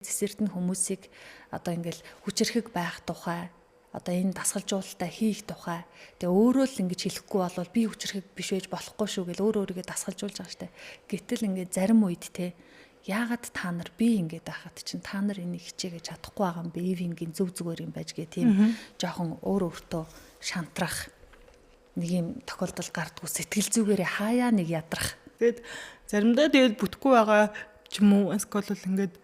Цэсэрт нь хүмүүсийг одоо ингээл хүчрхэг байх тухай одоо энэ дасгалжуулалтаа хийх тухай тэгээ өөрөө л ингэж хэлэхгүй болвол би хүчрхэг биш байж болохгүй шүү гэл өөрийгөө дасгалжуулж байгаа штэ. Гэтэл ингээд зарим үед те яагаад та нар би ингээд байхад чинь та нар энийг хичээгээ чадахгүй байгаа юм бэ? Ивингийн зөв зүгээр юм байж гээ тийм жоохон өөртөө шантрах нэг юм тохиолдол гардггүй сэтгэл зүгээрээ хаяа нэг ядрах. Тэгээд заримдаа тэгээд бүтэхгүй байгаа ч юм уу эсвэл ингээд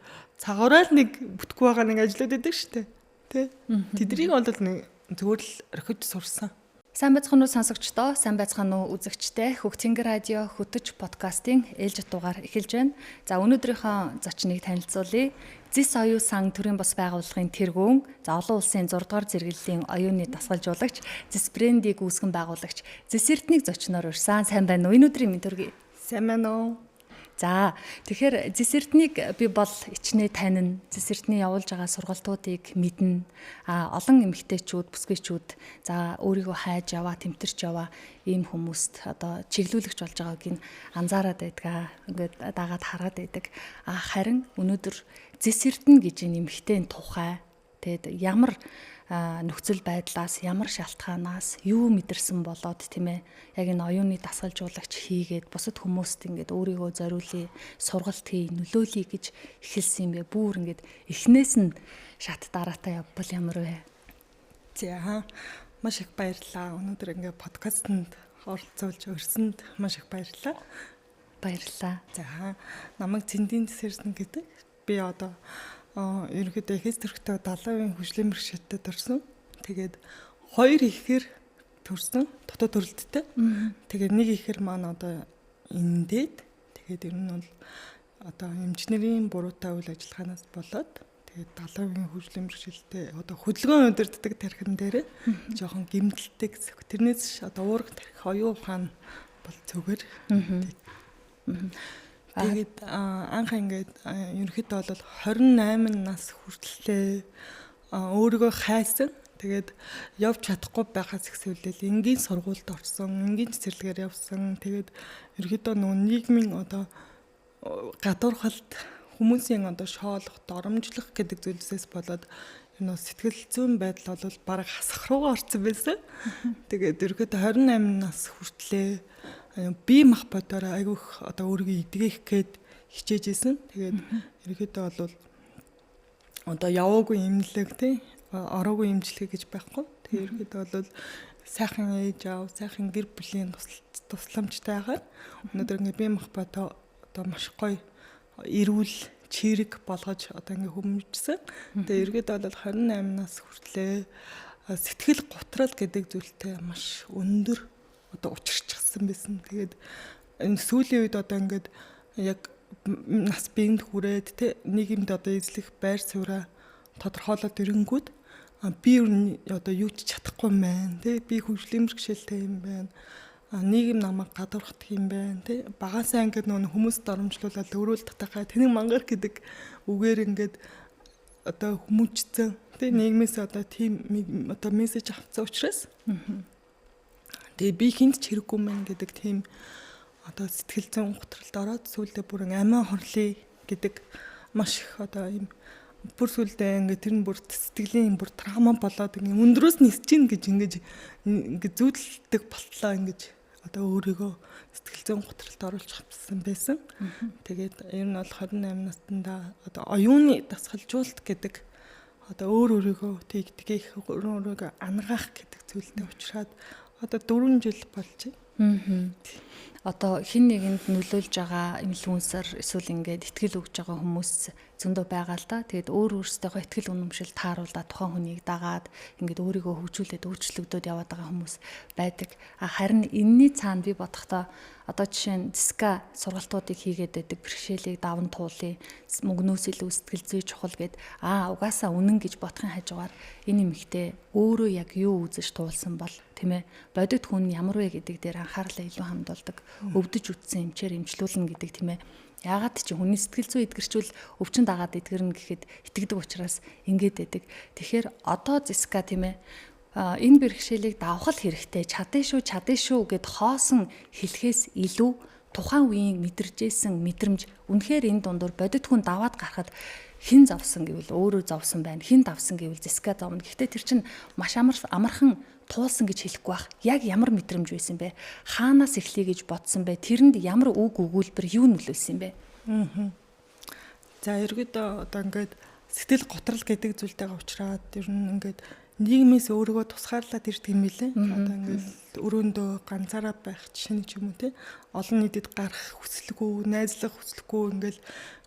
цагаараа л нэг бүтэхгүй байгаа нэг ажлууд байдаг штэ. Тэ? Тэднийг бол нэг зүгээр л орхиж сурсан. Сайн байцгаана уу сонсогчдоо, сайн байцгаана уу үзэгчдээ. Хөгтөнгөр радио хөтөч подкастын ээлжид дугаар эхэлж байна. За өнөөдрийнхөө зочныг танилцуулъя. Зис оюу сан төрийн бас байгууллагын тэргүүн, за олон улсын 6 дугаар зэрэглэлийн оюуны дасгалжуулагч, зис брендийг үүсгэн байгуулагч, зис эрдэнэг зочноор урьсан. Сайн байна уу? Энэ өдрийн мэнд төргий. Сайн байна уу? За тэгэхээр зис эрдэнэг би бол ичнээ танин, зис эрдэнэ явуулж байгаа сургалтуудыг мэднэ. Олон эмэгтэйчүүд, бүсгүйчүүд за өөрийгөө хайж яваа, тэмтэрч яваа ийм хүмүүст одоо чиглүүлэгч болж байгааг нь анзаараад байдаг. Ингээд дагаад хараад байдаг. Харин өнөөдөр зис эрдэнэ гэж эмэгтэйн тухай тэгэд ямар нөхцөл байдлаас ямар шалтгаанаас юу мэдэрсэн болоод тийм ээ яг энэ оюуны дасгалжуулагч хийгээд бусад хүмүүст ингээд өөрийгөө зориулъя, сургалт хий, нөлөөлье гэж эхэлсэн юм бэ. Бүр ингээд эхнээс нь шат дараатай явбал ямар вэ? За маш их баярлалаа. Өнөөдөр ингээд подкастэнд оролцуулж өрсөнд маш их баярлалаа. Баярлалаа. За намайг Цэндийн Цэсэрсэн гэдэг. Би одоо ерөнхийдөө хэс төрхтэй 70% хөгжлийн бэрхшээлтэй төрсөн. Тэгээд 2 ихээр төрсөн. Дотоод төрөлттэй. Тэгээд 1 ихээр маань одоо эндээд. Тэгээд ер нь бол одоо эмчнэрийн буруутай үйл ажиллагаанаас болоод тэгээд 70% хөгжлийн бэрхшээлтэй одоо хөдөлгөөн удирддаг тархин дээр жоохон гэмтэлтэй гэсэн. Тэрнээс одоо уурах тархи оюун ухаан бол зүгээр. Тэгээд анх ингээд ерөнхийдөө бол 28 нас хүртэлтэй өөрийгөө хайсан. Тэгээд явж чадахгүй байхаас ихсүүлэл энгийн сургуульд орсон, энгийн цэцэрлэгээр явсан. Тэгээд ерөнхийдөө нөгөө нийгмийн одоо гадуурхалд хүмүүсийн одоо шоолох, доромжлох гэдэг зүйлсээс болоод энэ сэтгэл зүйн байдал бол бараг хасах руугаа орсон байсан. Тэгээд ерөнхийдөө 28 нас хүртлээ би мах бодороо айгүйх одоо өөрийгөө идгэх гээд хичээж исэн. Тэгээд ерөөдөө бол одоо яваагүй имлэг тий ороогүй имжлэг гэж байхгүй. Тэгээд ерөөдөө бол сайхан ээж аав, сайхан гэр бүлийн тусламжтай байгаа. Өнөөдөр ингээ би мах бодоо одоо маш гоё эрүүл чирэг болгож одоо ингээ хөмжсөн. Тэгээд ерөөдөө бол 28 нас хүртлээ сэтгэл готрал гэдэг зүйлтэй маш өндөр одоо учирчихсан байсан. Тэгээд энэ сүүлийн үед одоо ингээд яг нас биенд хүрээд тэ нийгэмд одоо эзлэх байр сууриа тодорхойлоод ирэнгүүт би ер нь одоо юу ч чадахгүй юм байна тэ би хөгжлийн бэрхшээлтэй юм байна. Нийгэм намайг гадуурхдаг юм байна тэ багасаа ингээд нөгөө хүмүүс доромжлуулаад өрөөл татахаа тэнэг мангар гэдэг үгээр ингээд одоо хүмүүжсэн тэ нийгмээс одоо тийм одоо мессеж авсан учраас тэгээ би хинт ч хэрэггүй мэн гэдэг тийм одоо сэтгэл зүйн готролд ороод сүүлдээ бүр амиа хорлоо гэдэг маш их одоо юм бүр сүүлдээ ингээд тэр нь бүр сэтгэлийн бүр трама болоод ингээд өндрөөс нисэж гин гэж ингээд зүйдлдэг болтлоо ингээд одоо өөрийгөө сэтгэл зүйн готролд оруулж хавцсан байсан. Тэгээд ер нь бол 28 наснда одоо оюуны дасгалжуулалт гэдэг одоо өөрийгөө тэгдгийх өөрийгөө ангаах гэдэг зүйлтэй уулзраад одоо 4 жил болж байна. Одоо хин нэгэнд нөлөөлж байгаа инфлюенсер эсвэл ингээд итгэл өгж байгаа хүмүүс зөндөө байгаа л да. Тэгээд өөрөөсөө итгэл үнэмшил тааруулаад тухайн хүнийг дагаад ингээд өөрийгөө хөгжүүлээд өөрчлөгдөд яваад байгаа хүмүүс байдаг. Харин энэний цаана би бодохдоо одоо жишээ нь ЦСКА сургалтуудыг хийгээд байдаг бэрхшээлийг даван туулъя, мөнгнөөс илүү сэтгэл зүй чухал гэд угаасаа үнэн гэж бодохын хажуугаар энэ эмэгтэй өөрөө яг юу үзэж туулсан бол тийм ээ бодит хүн ямар вэ гэдэг дээр анхаарлаа илүү хандуулдаг. Өвдөж үтсэн эмчээр эмчлүүлнэ гэдэг тийм ээ. Яагаад чи хүний сэтгэл зүй эдгэрчүүл өвчин дагаад эдгэрнэ гэхэд итгэдэг учраас ингэж байдаг. Тэгэхээр одоо ЦСКА тийм ээ энэ бэрхшээлийг давхал хэрэгтэй чадсан шүү гэд хоосон хэлэхээс илүү тухайн үеийн мэдэржсэн мэдрэмж үнэхээр энэ дундуур бодит хүн даваад гарахад хэн зовсон гэвэл өөрөө зовсон байна. Хэн давсан гэвэл зэска зовно. Гэхдээ тэр чинь маш амархан туулсан гэж хэлэхгүй байх. Яг ямар мэдрэмж байсан бэ? Хаанаас эхлэе гэж бодсон бэ? Тэрэнд ямар үг өгүүлбэр юу нөлөөлсөн бэ? За ерөөдөө одоо ингээд сэтгэл готрол гэдэг зүйлтэйгээ уулзраад ер нь ингээд нийгмээс өөрийгөө тусгаарлаад ирдэг юм билээ. Одоо ингээд өрөөндөө ганцаараа байх жишээ нь ч юм уу те. Олон нийтэд гарах хүсэлгүй, найзлах хүсэлгүй ингээд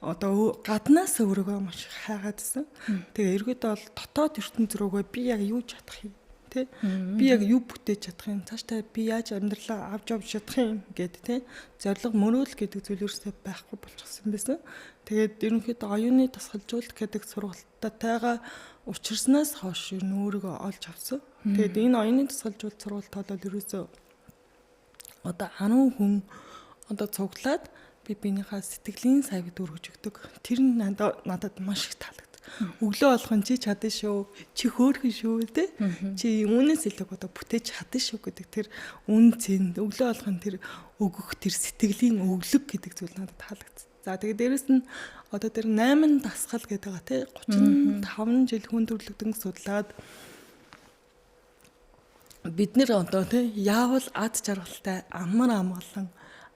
одоо гаднаас өөрийгөө маш хайгаадсэн. Тэгээ ерөөдөө бол дотоод ертөнц рүүгээ би яг юу чадах юм те. Би яг юу бүтээж чадах юм, цаашдаа би яаж амьдралаа авч явж чадах юм гэд те. Зориг мөрөөл гэдэг зүйл ерөөсөө байхгүй болчихсон байсан. Тэгээд ерөнхийдөө оюуны тасгалжуулалт гэдэг сургалтайгаа учирснаас хойш ер нь өөрийгөө олж авсан. Тэгээд энэ оюуны тасгалжуулалт сургалт бол ерөөсөө одоо 10 хүн одоо цуглаад би биенийхээ сэтгэлийн савд өргөж өгдөг. Тэр нь надад маш их таалагдав. Өглөө болгон чи чадна шүү, чи хөөрхөн шүү те. Чи үүнээс илүү одоо бүтээж чадна шүү гэдэг тэр үн цэн өглөө болгон тэр өгөх тэр сэтгэлийн өглөг гэдэг зүйл надад таалагдсан. За тэгээд дээрэс нь одоо тэр 8 дасгал гэдэг байгаа те 35 жил хүн төрөлхтөн судлаад бид нэр одоо те яавал ад жаргалтай амар амгалан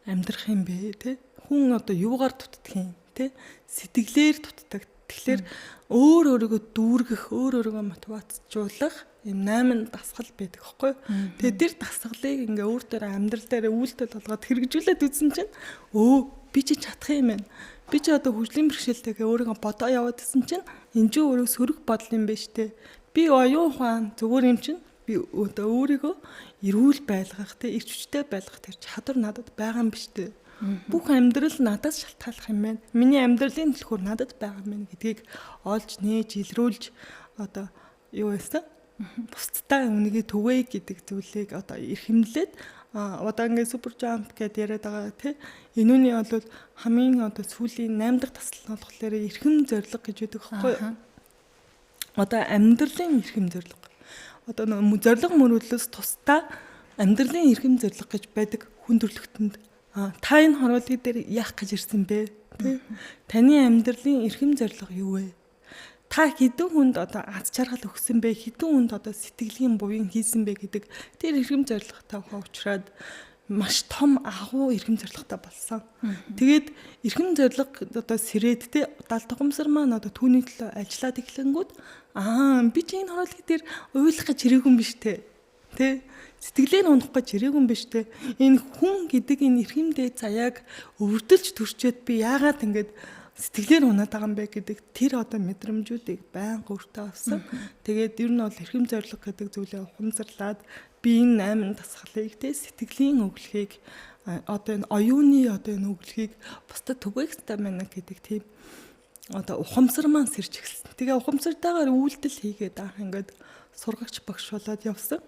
амьдрах юм бэ те. Хүн одоо юугаар дутдаг юм те. Сэтгэлээр дутдаг. Тэгэхээр өөрийгөө дүүргэх, өөрийгөө мотивацжуулах юм 8 дасгал байдаг хэвгүй. Тэгээд тэр дасгалыг ингээ өөр дээр амьдрал дээр үйлдэл болгоод хэрэгжүүлээд үзсэн чинь би чи чадах юм байна. Би чи одоо хөгжлийн бэрхшээлтэйгээ өөрийгөө бодоо яваад гэсэн чинь энэ ч өөрөө сөрөг бодол юм байна штэ. Би оюун ухаан зүгээр юм чинь би одоо өөрийгөө эрүүл байлгах, эрч хүчтэй байлгах тэр чадвар надад байгаа юм биш үү? Бүх амьдрал надаас шалтгааллах юм байна. Миний амьдралын төлхөөр надад байгаа юм байна гэдгийг олж нээж илрүүлж одоо юу байсан? Бусдтай үнэгээ түгээе гэдэг зүйлийг одоо эрхэмлээд одоо ингээд супер жамп гэдээ яриад байгаа тий. Энүүний бол хамгийн одоо сүүлийн 8 дахь тасал нь болохоор эрхэм зориг гэж үүдэг хэвгүй. Одоо амьдралын эрхэм зориг. Одоо зориг мөрөөдлөөс тусдаа амьдралын эрхэм зориг гэж байдаг хүн төрөлхтөнд та энэ хороолыг дээр яах гэж ирсэн бэ? Тэ? Таны амьдралын эрхэм зориг юу вэ? Та хэдэн хүнд одоо аз жаргал өгсөн бэ? Хэдэн хүнд одоо сэтгэлийн буян хийсэн бэ гэдэг тэр эрхэм зоригтой уучраад маш том агуу эрхэм зоригтой болсон. Тэгээд эрхэм зориг одоо сэрээд те далдгамсар маань одоо түүний төлөө ажиллаад эхлэнгүүд би чи энэ хороолыг дээр уйлах гэж ирээгүй юм биш те. Тэ? Сэтгэлээр унах гэж ирээгүй юм биш те. Энэ хүн гэдэг энэ эрхэмдээ заяаг өвөрдөлж төрчөөд би яагаад ингэж сэтгэлээр унаад байгаа юм бэ гэдэг тэр одоо мэдрэмжүүдийг байнга өөртөө авсан. Тэгээд ер нь бол эрхэм зориг гэдэг зүйлээ ухамсарлаад би энэ 8 дасгалыг те сэтгэлийн өглөхийг одоо энэ оюуны одоо энэ өглөхийг бусдад түгээх хэрэгтэй байна гэдэг тийм одоо ухамсар маань сэрж эхэлсэн. Тэгээ ухамсартайгаар үйлдэл хийгээд ингээд сургагч багш болоод явсан.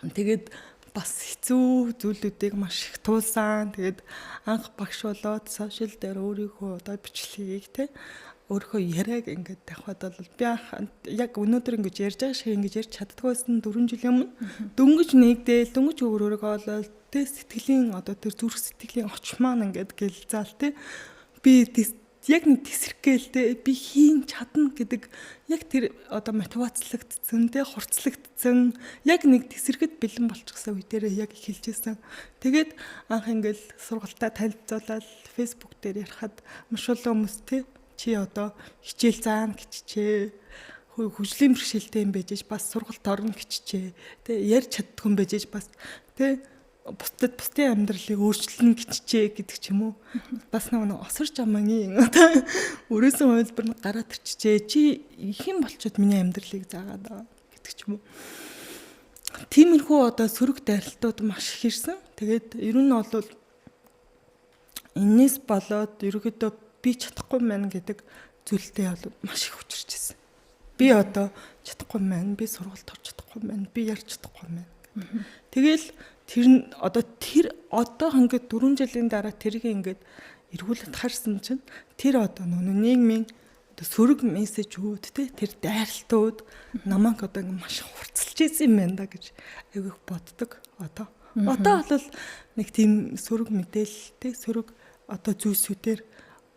Тэгээд бас хэцүү зүйлүүдийг маш их туулсан. Тэгээд анх багш болоод сошиал дээр өөрийнхөө одоо бичлэгийг те өөрийнхөө яриаг ингээд тавихад бол би яг өнөөдөр ингэж ярьж байгаа шиг ингэж ярьж чаддгүй байсан 4 жилийн өмнө дөнгөж нэгдээл дөнгөж өөрийгөө олоод те сэтгэлийн одоо тэр зүрх сэтгэлийн оч маань ингээд гэлзаал те би яг нэг тесрэггээл те би хийн чадна гэдэг яг тэр одоо мотивацлагдсан те хурцлагдсан яг нэг тесрэгэд бэлэн болчихсон үе дээрээ яг эхэлжсэн. Тэгээд анх ингээл сургалтаа танилцуулаад фэйсбүүк дээр ярихад маш олон хүмүүс те чи одоо хичээл заана гिचчээ хөгжлийн бэрхшээлтэй юм байж бас сургалт орно гिचчээ те ярьж чаддгүй юм байж бас те бусдын амьдралыг өөрчлөн гिचчээ гэдэг ч юм уу. Бас нэг осор жамаагийн одоо өрөөсөн хувилбар нь гараад ирчихжээ. Чи ихэн болчоод миний амьдралыг заагаад байгаа гэдэг ч юм уу. Тиймэрхүү одоо сөрөг дайралтууд маш их ирсэн. Тэгээд ер нь бол энэс болоод ерөөдөө би чадахгүй мэн гэдэг зүйлтэй бол маш их учирч ирсэн. Би одоо чадахгүй мэн, би сургалт орж чадахгүй мэн, би ярьж чадахгүй мэн. Тэгэл тэр одоо ингээд 4 жилийн дараа тэрийг ингээд эргүүлээд харсан чинь тэр одоо нийгмийн одоо сөрөг мессежүүд те тэр дайралтууд намайг одоо ингээд маш хурцлж ийсэн юм байна да гэж айгүйх боддог. Одоо Одоо бол нэг тийм сөрөг мэдээлэлтэй сөрөг одоо зүйлсүүдээр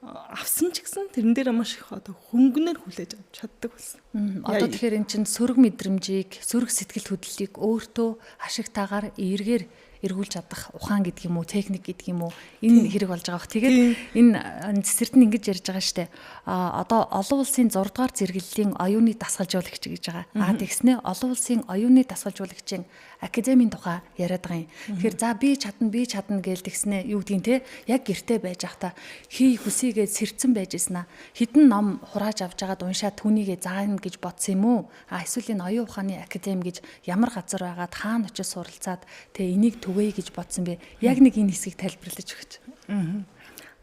авсан ч гэсэн тэрэн дээр маш их одоо хөнгөнөр хүлээж авч чаддаг болсон. Одоо тэгэхээр эн чинь сөрөг мэдрэмжийг, сөрөг сэтгэл хөдлөлийг өөртөө ашигтайгаар эргээр эргүүлж чадах ухаан гэдэг юм уу, техник гэдэг юм уу, энэ хэрэг болж байгаа бох. Тэгээд энэ цэцэрлэгт нь ингэж ярьж байгаа штэ. Одоо олон улсын 6 дугаар зэрэглэлийн оюуны дасгалжуулагч гэж байгаа. Тэгснэ олон улсын оюуны дасгалжуулагчийн академийн тухай яриад байгаа юм. Тэгэхээр за би чадна гээл тэгснэ юу гэдгийг те яг гэртээ байж ахта хүсийгээд сэрцэн байж ийснэ. Хідэн ном хурааж авч байгаад уншаад түүнийгээ заана гэж бодсон юм уу? Эсвэл энэ оюун ухааны академи гэж ямар газар байгаад хаана очиж суралцаад те энийг түгээе гэж бодсон бэ? Яг нэг энэ хэсгийг тайлбарлаж өгч.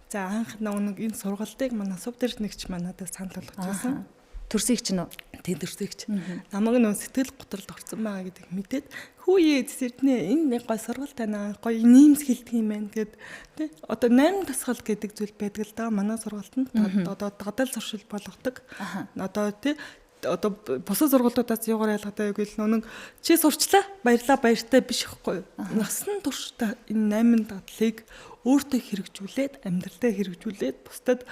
За анх нэг энэ сургалтыг манай сувдэрчнэгч манадад санал болгочихсон. Төрсөгч нь үү? Тийм төрсөгч. Намайг нөө сэтгэл готролд орсон байгаа гэдэг мэдээд хүүе цэцэрднэ энэ нэг гой сургалт байна. Гой нийгэмс хэлдэг юм байна гэд тий. Одоо 8 тасгал гэдэг зүйл байдаг л да. Манай сургалтанд одоо гадаал зуршил болгодог. Одоо тий одоо бусад сургалтуудаас юугаар ялгаатай гэвэл нэг чи сурчлаа баярлаа баяртай биш ихгүй. Насан туршдаа энэ 8 дадлыг өөртөө хэрэгжүүлээд амьдралдаа хэрэгжүүлээд бусдад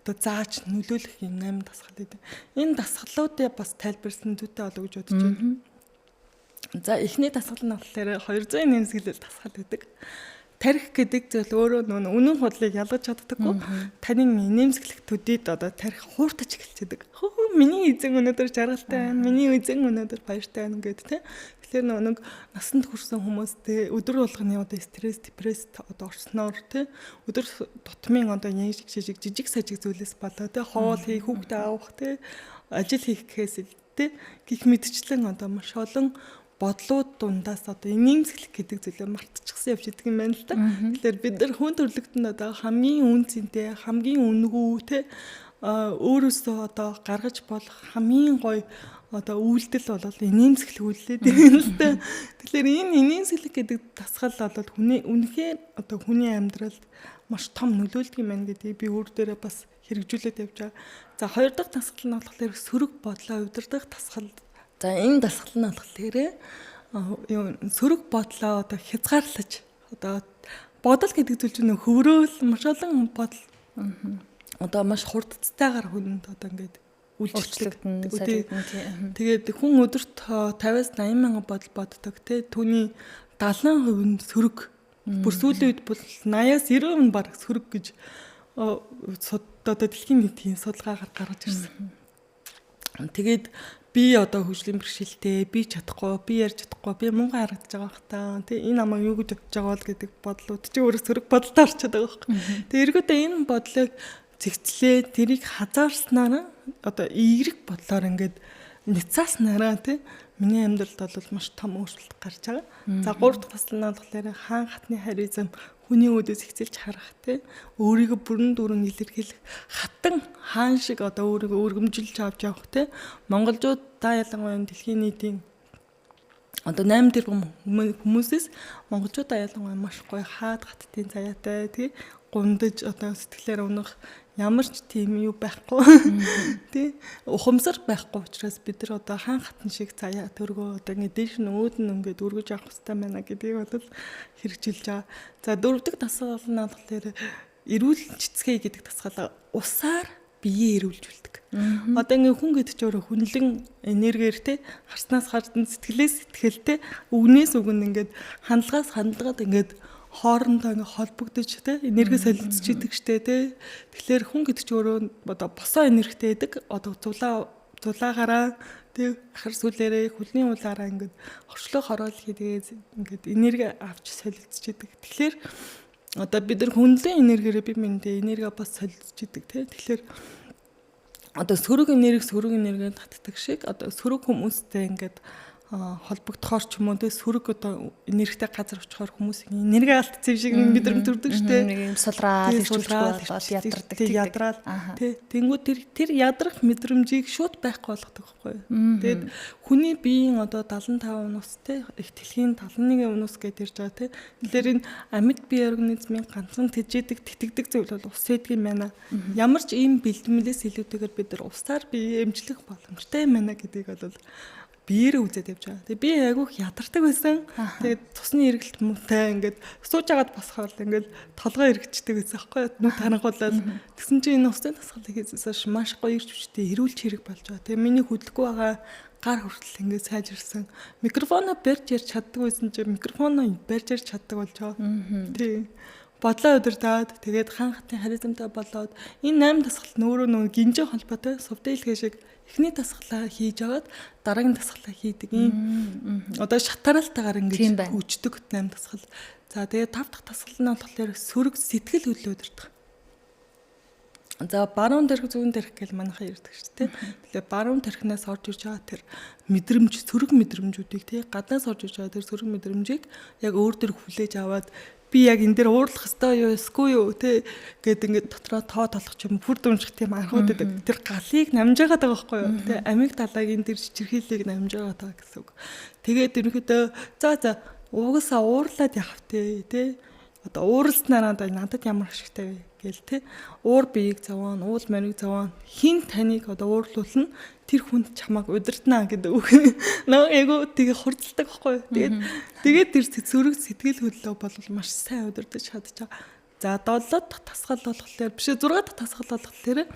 одоо зааж нөлөөлөх юм 8 дасгал гэдэг. Энэ дасгалуудыг бас тайлбарсан зүйтэй болов гэж бодож байна. За эхний дасгал нь болохоор 200 нэмсгэлэл дасгал гэдэг. Тарих гэдэг зүйл өөрөө үнэн худлыг ялгаж чаддаггүй. Таны нэмсгэлэх төдийд одоо тарих хууртаж эхэлчихдэг. Хөө миний эзэн өнөөдөр жаргалтай байна. Миний эзэн өнөөдөр баяртай байна гэдэг тийм. Тэгэхээр нэг насанд хүрсэн хүмүүстэй өдөр болгоны одоо стресс, депресс одоо орсноор тийм өдөр тутмын одоо жижиг сажиг зүйлээс болоо тийм хоол хийх, хүүхдээ авах тийм ажил хийх гэхээс тийм гих мэдчлэн одоо маш олон бодлууд дундаас одоо нэмсгэлэх гэдэг зүйлээ мартчихсан явж идэг юм байна л да. Тэгэхээр бид нар хүн төрлөختөнд одоо хамгийн үнцэнтэй, хамгийн үнэгүй те өөрөөсөө одоо гаргаж болох хамгийн гоё одоо үйлдэл бол нэмсгэлэх үйлдэл юм л да. Тэгэхээр энэ нэмсгэлэх гэдэг дасгал бол хүний үнэхээр одоо хүний амьдралд маш том нөлөөлдөг юм байна гэдгийг би өөр дээрээ бас хэрэгжүүлээд явж байгаа. За хоёр дахь дасгал нь болохоор сөрөг бодлоо удирдах дасгал. За энэ дасгал нь болохоор сөрөг бодлоо одоо хязгаарлаж одоо бодол гэдэг зүйл чинь хөврөөл маш олон бодол одоо маш хурдцтайгаар хүнд одоо ингээд үйлчлэгдэн. Тэгээд хүн өдөрт 50-80 мянган бодол боддог те түүний 70% нь сөрөг. Бүр сүүлийн үед бол 80-90% нь баг сөрөг гэж одоо дэлхийн нийтийн судалгаагаар гаргаж ирсэн. Тэгээд би одоо хөгжлийн бэрхшээлтэй, би чадахгүй, би ярьж чадахгүй, би мунгаа харагдаж байгаа бах та. Тэ энэ намайг юу гэж бодож байгаа бол гэдэг бодлууд чи өөрөө сөрөг бодолтой орчод байгаа бах. Тэ эргүүдээ энэ бодлыг зэгцлээ, тэрийг хазаарснараа одоо эерэг бодлоор ингээд няцааснараа тэ миний амьдралд бол маш том өөрчлөлт гарч байгаа. За 3 дахь тасал нь болохоор хаан хатны харизм хүний үүдээс ихцэлж харах те өөрийгөө бүрэн дүрэн илэрхийлэх хатан хаан шиг одоо өөрийгөө өргөмжилж авч явах те монголчууд та ялангуяа дэлхийн нийтийн одоо 8 тэрбум хүмүүсээс монголчуудаа ялангуяа маш гоё хаад хаттын заяатай тий гундаж одоо сэтгэлээр унах ямар ч тийм юу байхгүй тий ухамсар байхгүй учраас бид нар одоо хаан хатан шиг заяа төргөө одоо ингэ дээш нь өөд нь ингээд өргөж авах хэрэгтэй байна гэдгийг бол хэрэгжилж байгаа. За дөрөвдөг дасгал нь болохоор эрүүл цэцгээ гэдэг дасгал усаар биеэ эрүүлжүүлдэг. Одоо ингээ хүн гэдэг чинь өөрөө хүнлэн энергиэр те харснаас хардан сэтгэлээс сэтгэлтэй үгнээс үгэнд ингээд хандлагаас хандлагад ингээд хоорондоо ингээ холбогдож те энерги солилцож идэг штэ те. Тэгэхээр хүн гэдэг чинь өөрөө одоо босоо энергитэй байдаг. Одоо зулаагаараа тэг ахар сүлээрээ хүлний улаараа ингээд орчлоо хороол хийдгээд ингээд энерги авч солилцож идэг. Тэгэхээр одоо бид нар хүнлэн энергиэр би мэндэ энерги бас солилцож идэг те. Тэгэхээр одоо сөрөг энерги татдаг шиг одоо сөрөг хүмүүстэй ингээд холбогдохоор ч юм уу те сөрөг одоо энергитэй газар очихоор хүмүүсийн энерги алдсан шиг бид нар төрдөг штэ. Нэг юм сулраад болоод ядардаг ядраад те тэнгүү тэр ядрах мэдрэмжийг шууд байхгүй болгодог байхгүй. Тэгээд хүний биеийн одоо 75 унус те их дэлхийн 71 унус гэдээ ирж байгаа те. Тэгэхээр энэ амьд бие организмын ганцхан тэжээдэг тэтгдэг зүйл бол ус гэдэг юм байна. Ямар ч ийм бэлтгэлээс илүүтэйгээр бид нар усаар бие эмчлэх боломжтой юм байна гэдгийг бол биеэрээ үзээд явж байгаа. Тэгээ би айгүйх ядардаг байсан. Тэгээд цусны эргэлт муутай ингээд сууж агаад босхоор ингээд толгой эргэждэг байсан аахгүй нүд харангуулаад тэгсэн чинь энэ усны тасгалыг хийсээс маш гоё ирж хүчтэй эрүүлж хэрэг болж байгаа. Тэгээ миний хөдөлгөө байгаа гар хүртэл ингээд сайжирсан. Микрофоноо барьж ярьж чаддаг байсан чинь микрофоноо барьж ярьж чаддаг болж байгаа. Тий. Бодлоо удирдаад тэгээд хаан хатын харизмтай болоод энэ 8 дасгал нөөрөө нөгөө гинжээ холбоотой совдэлгээ шиг эхний дасгалаа хийж агаад дараагийн дасгалаа хийдэг юм. Одоо шатаралтайгаар ингэж хөгждөг 8 дасгал. За тэгээд 5 дахь дасгал нь болохоор сөрөг сэтгэл хөдлөл удирдах. За баруун дэрх зүүн дэрх гэж манайхаа ярьдаг шүү дээ. Тэгэхээр баруун дэрхнээс орж ирж байгаа тэр мэдрэмж сөрөг мэдрэмжүүдийг тий гаднаас орж ирж байгаа тэр сөрөг мэдрэмжийг яг өөр төр хүлээж аваад би яг энэ дээр уурлах хэвээр юу эсгүй юу те гэд ингээд дотроо тоо толох юм бүр дүнжих тийм анхууд байдаг. Тэр галыг намж байгаа даа байхгүй юу те амиг далайгийн тэр чичирхийллийг намж байгаа даа гэсэн үг. Тэгээд ерөнхийдөө за угсаа уурлаад явах те одоо ууралснараа надад ямар ашигтай вэ гээл те уур биеийг заваа уул морийг заваа хин таныг одоо уурлуулна тэр хүнд чамайг удирднаа гэдэг үг. Нөө эго тэгээ хурцлдаг байхгүй. Тэгээд тэр сөрөг сэтгэл хөдлөө бол маш сайн удирдах чадчих. За 7 дахь тасгал болохоор биш 6 дахь тасгал болохоор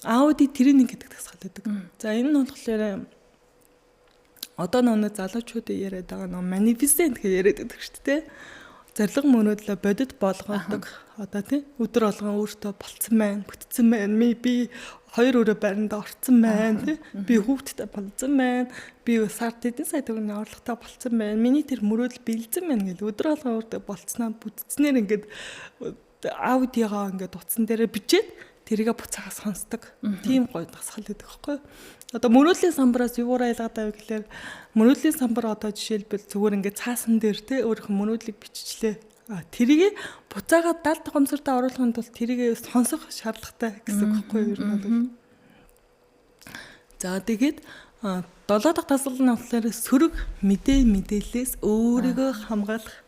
Audi тренинг гэдэг тасгал байдаг. За энэ нь болохоор одоо нөгөө залуучуудын яриад байгаа нөгөө манифест гэж яриад байдаг шүү дээ. Зорилго мөрөөдлөө бодит болгодог. Одоо тий өдөр болгон өөртөө болцсон байна, бүтцэн байна. Би 2 өрөө байранд орцсон байна тий. Би хүүхдтэй болцсон байна. Би сард эдэн сая төгрөгийн орлоготой болцсон байна. Миний тэр мөрөөдөл бэлдсэн байна гэл өдөр болгон өөртөө болцсноо бүтцснээр ингээд аудиогоо ингээд утсан дээрээ бичээд тэрийгэ буцаага сонсдог. Тийм гоё тасгал байдаг байхгүй. Одоо мөрөөдлийн самбараас юу ялгаатай вэ гэхээр мөрөөдлийн самбар одоо жишээлбэл зүгээр ингээд цаасан дээр те өөрийнхөө мөрөөдлийг биччихлээ. Тэрийг буцаага 70 гомсортоо оруулахын тулд тэрийг сонсох шаардлагатай гэсэн үг байхгүй юу ер нь бол. За тэгээд 7 дахь тасгал нь болохоор сөрөг мэдээллээс өөрийгөө хамгаалах.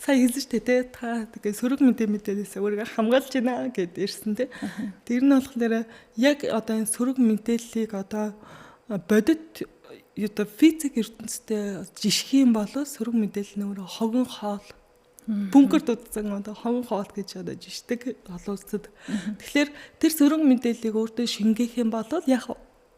Сая хэлсэн шүү дээ та тэгээ сөрөг мэдээллээс өөрийгөө хамгаалж байна гэд ирсэн те. Тэр нь болохоор яг одоо энэ сөрөг мэдээллийг одоо бодит одоо физик ертөнцтэй жишгэх юм бол сөрөг мэдээлэл нь өөрөө хогон хоол бункер дутсан одоо хогон хоол гэж одоо жишдэг олуулцад. Тэгэхээр тэр сөрөг мэдээллийг өөртөө шингээх юм бол яг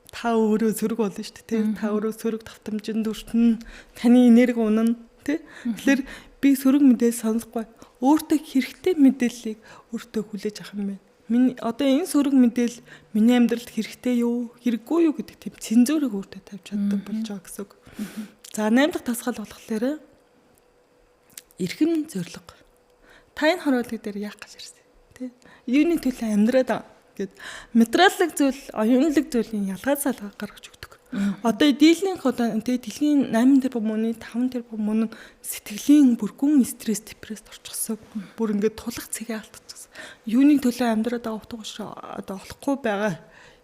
та өөрөө сөрөг болно шүү дээ. Та өөрөө сөрөг давтамжинд өртөн таны энерги унана те. Тэгэхээр би сөрөг мэдээлэл сонсохгүй өөртөө хэрэгтэй мэдээллийг өөртөө хүлээж авах юм байна. Миний одоо энэ сөрөг мэдээлэл миний амьдралд хэрэгтэй юу, хэрэггүй юу гэдэг тийм цензурыг өөртөө тавьж чаддаг болж байгаа гэсэн үг. За 8 дахь тасгал болохоор эрхэм зориг. Та энэ харуулгыг дээр яах гэж ирсэн тий? Юуны төлөө амьдраад гэд материаллык зүйл, оюунлык зүйлийн ялгаа салгаа гаргаж өгдөг. Одоо дийлэнх одоо тэгээ дэлхийн 8 тэрбум мөний 5 тэрбум мөн сэтгэлийн бүргүн стресс депресд орчихсон. Бүр ингээд тулах цэгээ алдчихсан. Юуны төлөө амьдраад байгаа утга учир одоо олохгүй байгаа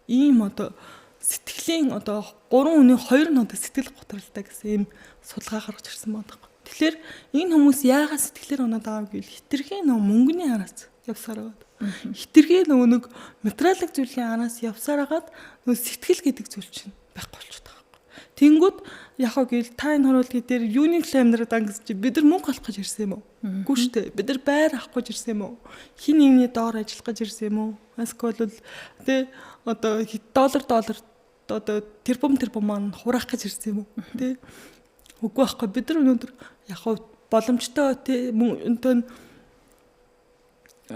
ийм одоо сэтгэлийн одоо 3 хүний 2 нь одоо сэтгэл готролтой гэсэн ийм судалгаа гаргаж ирсэн байна. Тэгэхээр энэ хүмүүс яагаад сэтгэлээр унаад байгаа гэвэл хитрхи нөө мөнгөний араас явсаар байгаа. Хитрхи нөгөө нэг материалын зүйлийн араас явсаар хагаад нөгөө сэтгэл гэдэг зүйл чинь байхгүй болчиход байгаа юм. Тэнгүүд яг гэвэл та энэ харуулгыг дээр юуник амьдраад ангис чи бид нар мөнгө олох гэж ирсэн юм уу? Үгүй шүү дээ. Бид нар байр авах гэж ирсэн юм уу? Хин нэгний доор ажиллах гэж ирсэн юм уу? Эсвэл тэ одоо доллар одоо тэрбум маань хураах гэж ирсэн юм уу? Тэ үгүй байхгүй. Бид нар өнөөдөр яг боломжтой тэ өнтөн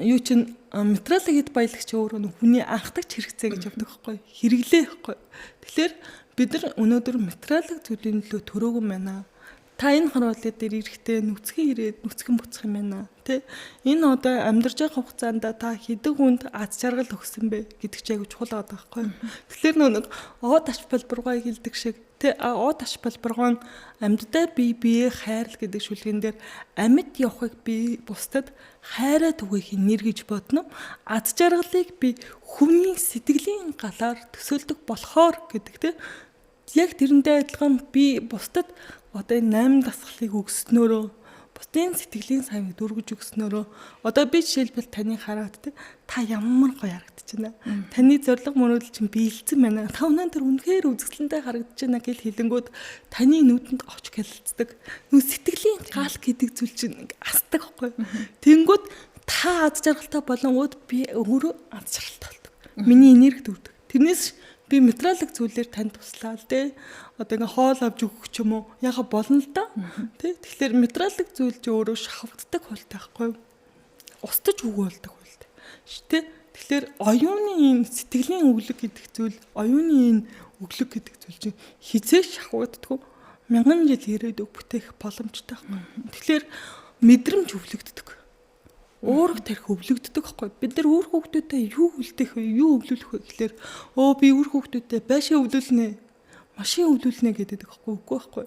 юу чин материалын хэд баялагч өөрөө хүний анхдагч хэрэгцээ гэж явдаг байхгүй хэрэглээ байхгүй. Тэгэхээр бид нар өнөөдөр материалын зүйлийн төлөө төрөөгүй байна. Та энэ харуулгад дээр ирэхдээ нүцгэн ирээд нүцгэн буцах юм байна тий. Энэ одоо амьдарч байгаа хугацаанд та хэдэг хүнд аз жаргал өгсөн бэ гэдэг чинь аягүй чухал байгаа байхгүй. Тэгэхээр нэг од ач холбогдолгоо хэлдэг шиг тий од ач холбогдол нь амьдтай бие хайрл гэдэг шүлгэн дээр амьд явахыг би бусдад хайраа түгээх нэр гэж бодно. Аз жаргалыг би хүний сэтгэлийн галаар төсөөлдөг болохоор гэдэг тий. Яг тэрэндээ адилхан би бусдад одоо энэ 8 дасгалыг өгснөөрөө бусдын сэтгэлийн савыг дүүргэж өгснөөрөө одоо би жишээлбэл таны хараад та ямар гоё харагдаж байна. Таны зориг мөрөөдөл чинь биелсэн байна. Та өнөөдөр үнэхээр үзэсгэлэнтэй харагдаж байна гэж хэлэнгүүд таны нүдэнд очь гэлэлцдэг. Нүд сэтгэлийн гал гэдэг зүйл чинь асдаг байхгүй. Тэнгүүд та аз жаргалтай болонгууд би өөрөө аз жаргалтай болдог. Миний энерги дүүрдэг. Тэрнээс би материалын зүйлээр танд туслаа л дээ. Одоо ингээ хоол авч өгөх ч юм уу яхаа болно л да. Тэ тэгэхээр материалын зүйл чи өөрөө шавхагддаг хөлтэй байхгүй юу? Устж өгөөлдөг хөлтэй. Тэ тэгэхээр оюуны энэ сэтгэлийн өглөг гэдэг зүйл, оюуны энэ өглөг гэдэг зүйл чинь хизээш шавхагддаг. Мянган жил ирээдүг бүтээх боломжтой байхгүй. Тэгэхээр мэдрэмж өвлөгддөг. Уурах тарих өвлөгддөг байхгүй. Бид нар үр хүүхдүүдэд юу үлдээх вэ? Юу өвлүүлэх вэ гэхээр би үр хүүхдүүдэд байшаа өвлүүлнэ. Машин өвлүүлнэ гэдэг байхгүй үгүй байхгүй.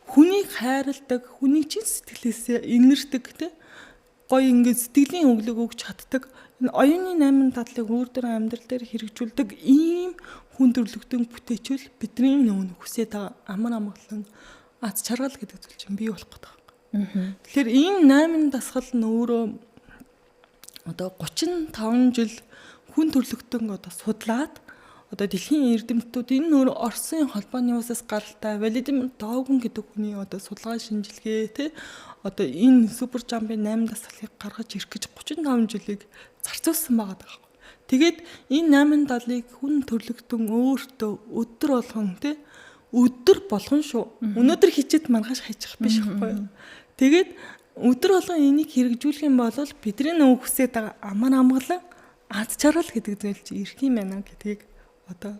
Хүнийг хайрладаг, хүний чин сэтгэлээсээ инэрдэг те. Гоё ингээд сэтгэлийн өглөг өгч чаддаг. Энэ оюуны 8 дадлыг өөртөө амьдрал дээр хэрэгжүүлдэг ийм хүн төрлөختөн бүтээчүүл бидний нүүн хүсээд байгаа амар амгалан аз жаргал гэдэг зүйл чинь бий болох гэдэг байхгүй. Тэгэхээр энэ 8 дасгал нь өөрөө одоо 35 жил хүн төрлөختөн одоо судлаад одоо дэлхийн эрдэмтдүүд энэ нөр Оросын холбооны усаас гаралтай Владимир Догон гэдэг хүний одоо судалгаа шинжилгээ те одоо энэ супер жампын 8 дасгалыг гаргаж ирэх гэж 35 жилийг зарцуулсан байгаа даа. Тэгээд энэ 8 далыг хүн төрлөختөн өөртөө өдөр болгон те өдөр болгон шүү. Өнөөдөр хичээд маргааш хайчих биш байхгүй юу? Тэгээд өдөр болгон энийг хэрэгжүүлэх юм бол бидний нөө хүсээд байгаа амар амгалан аз жаргал гэдэг зүйл чи ирэх юм байна гэдгийг одоо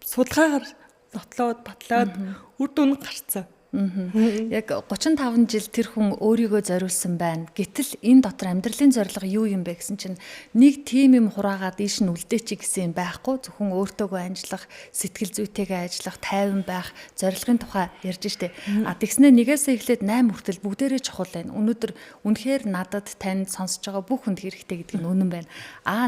судалгаагаар нотлоод батлаад үр дүн гарцсан. Яг 35 жил тэр хүн өөрийгөө зориулсан байна. Гэтэл энэ дотор амьдралын зорилго юу юм бэ гэсэн чинь нэг тим юм хураагаад ийш нь үлдээч гэсэн юм байхгүй. Зөвхөн өөртөөгөө ажиллах, сэтгэл зүйтэйгээ ажиллах, тайван байх, зорилгын тухай ярьж штэ. Тэгснэ нэгээс эхлээд 8 хүртэл бүгдээрээ чухал байна. Өнөөдөр үнэхээр надад танд сонсож байгаа бүх хүнд хэрэгтэй гэдэг нь үнэн байна.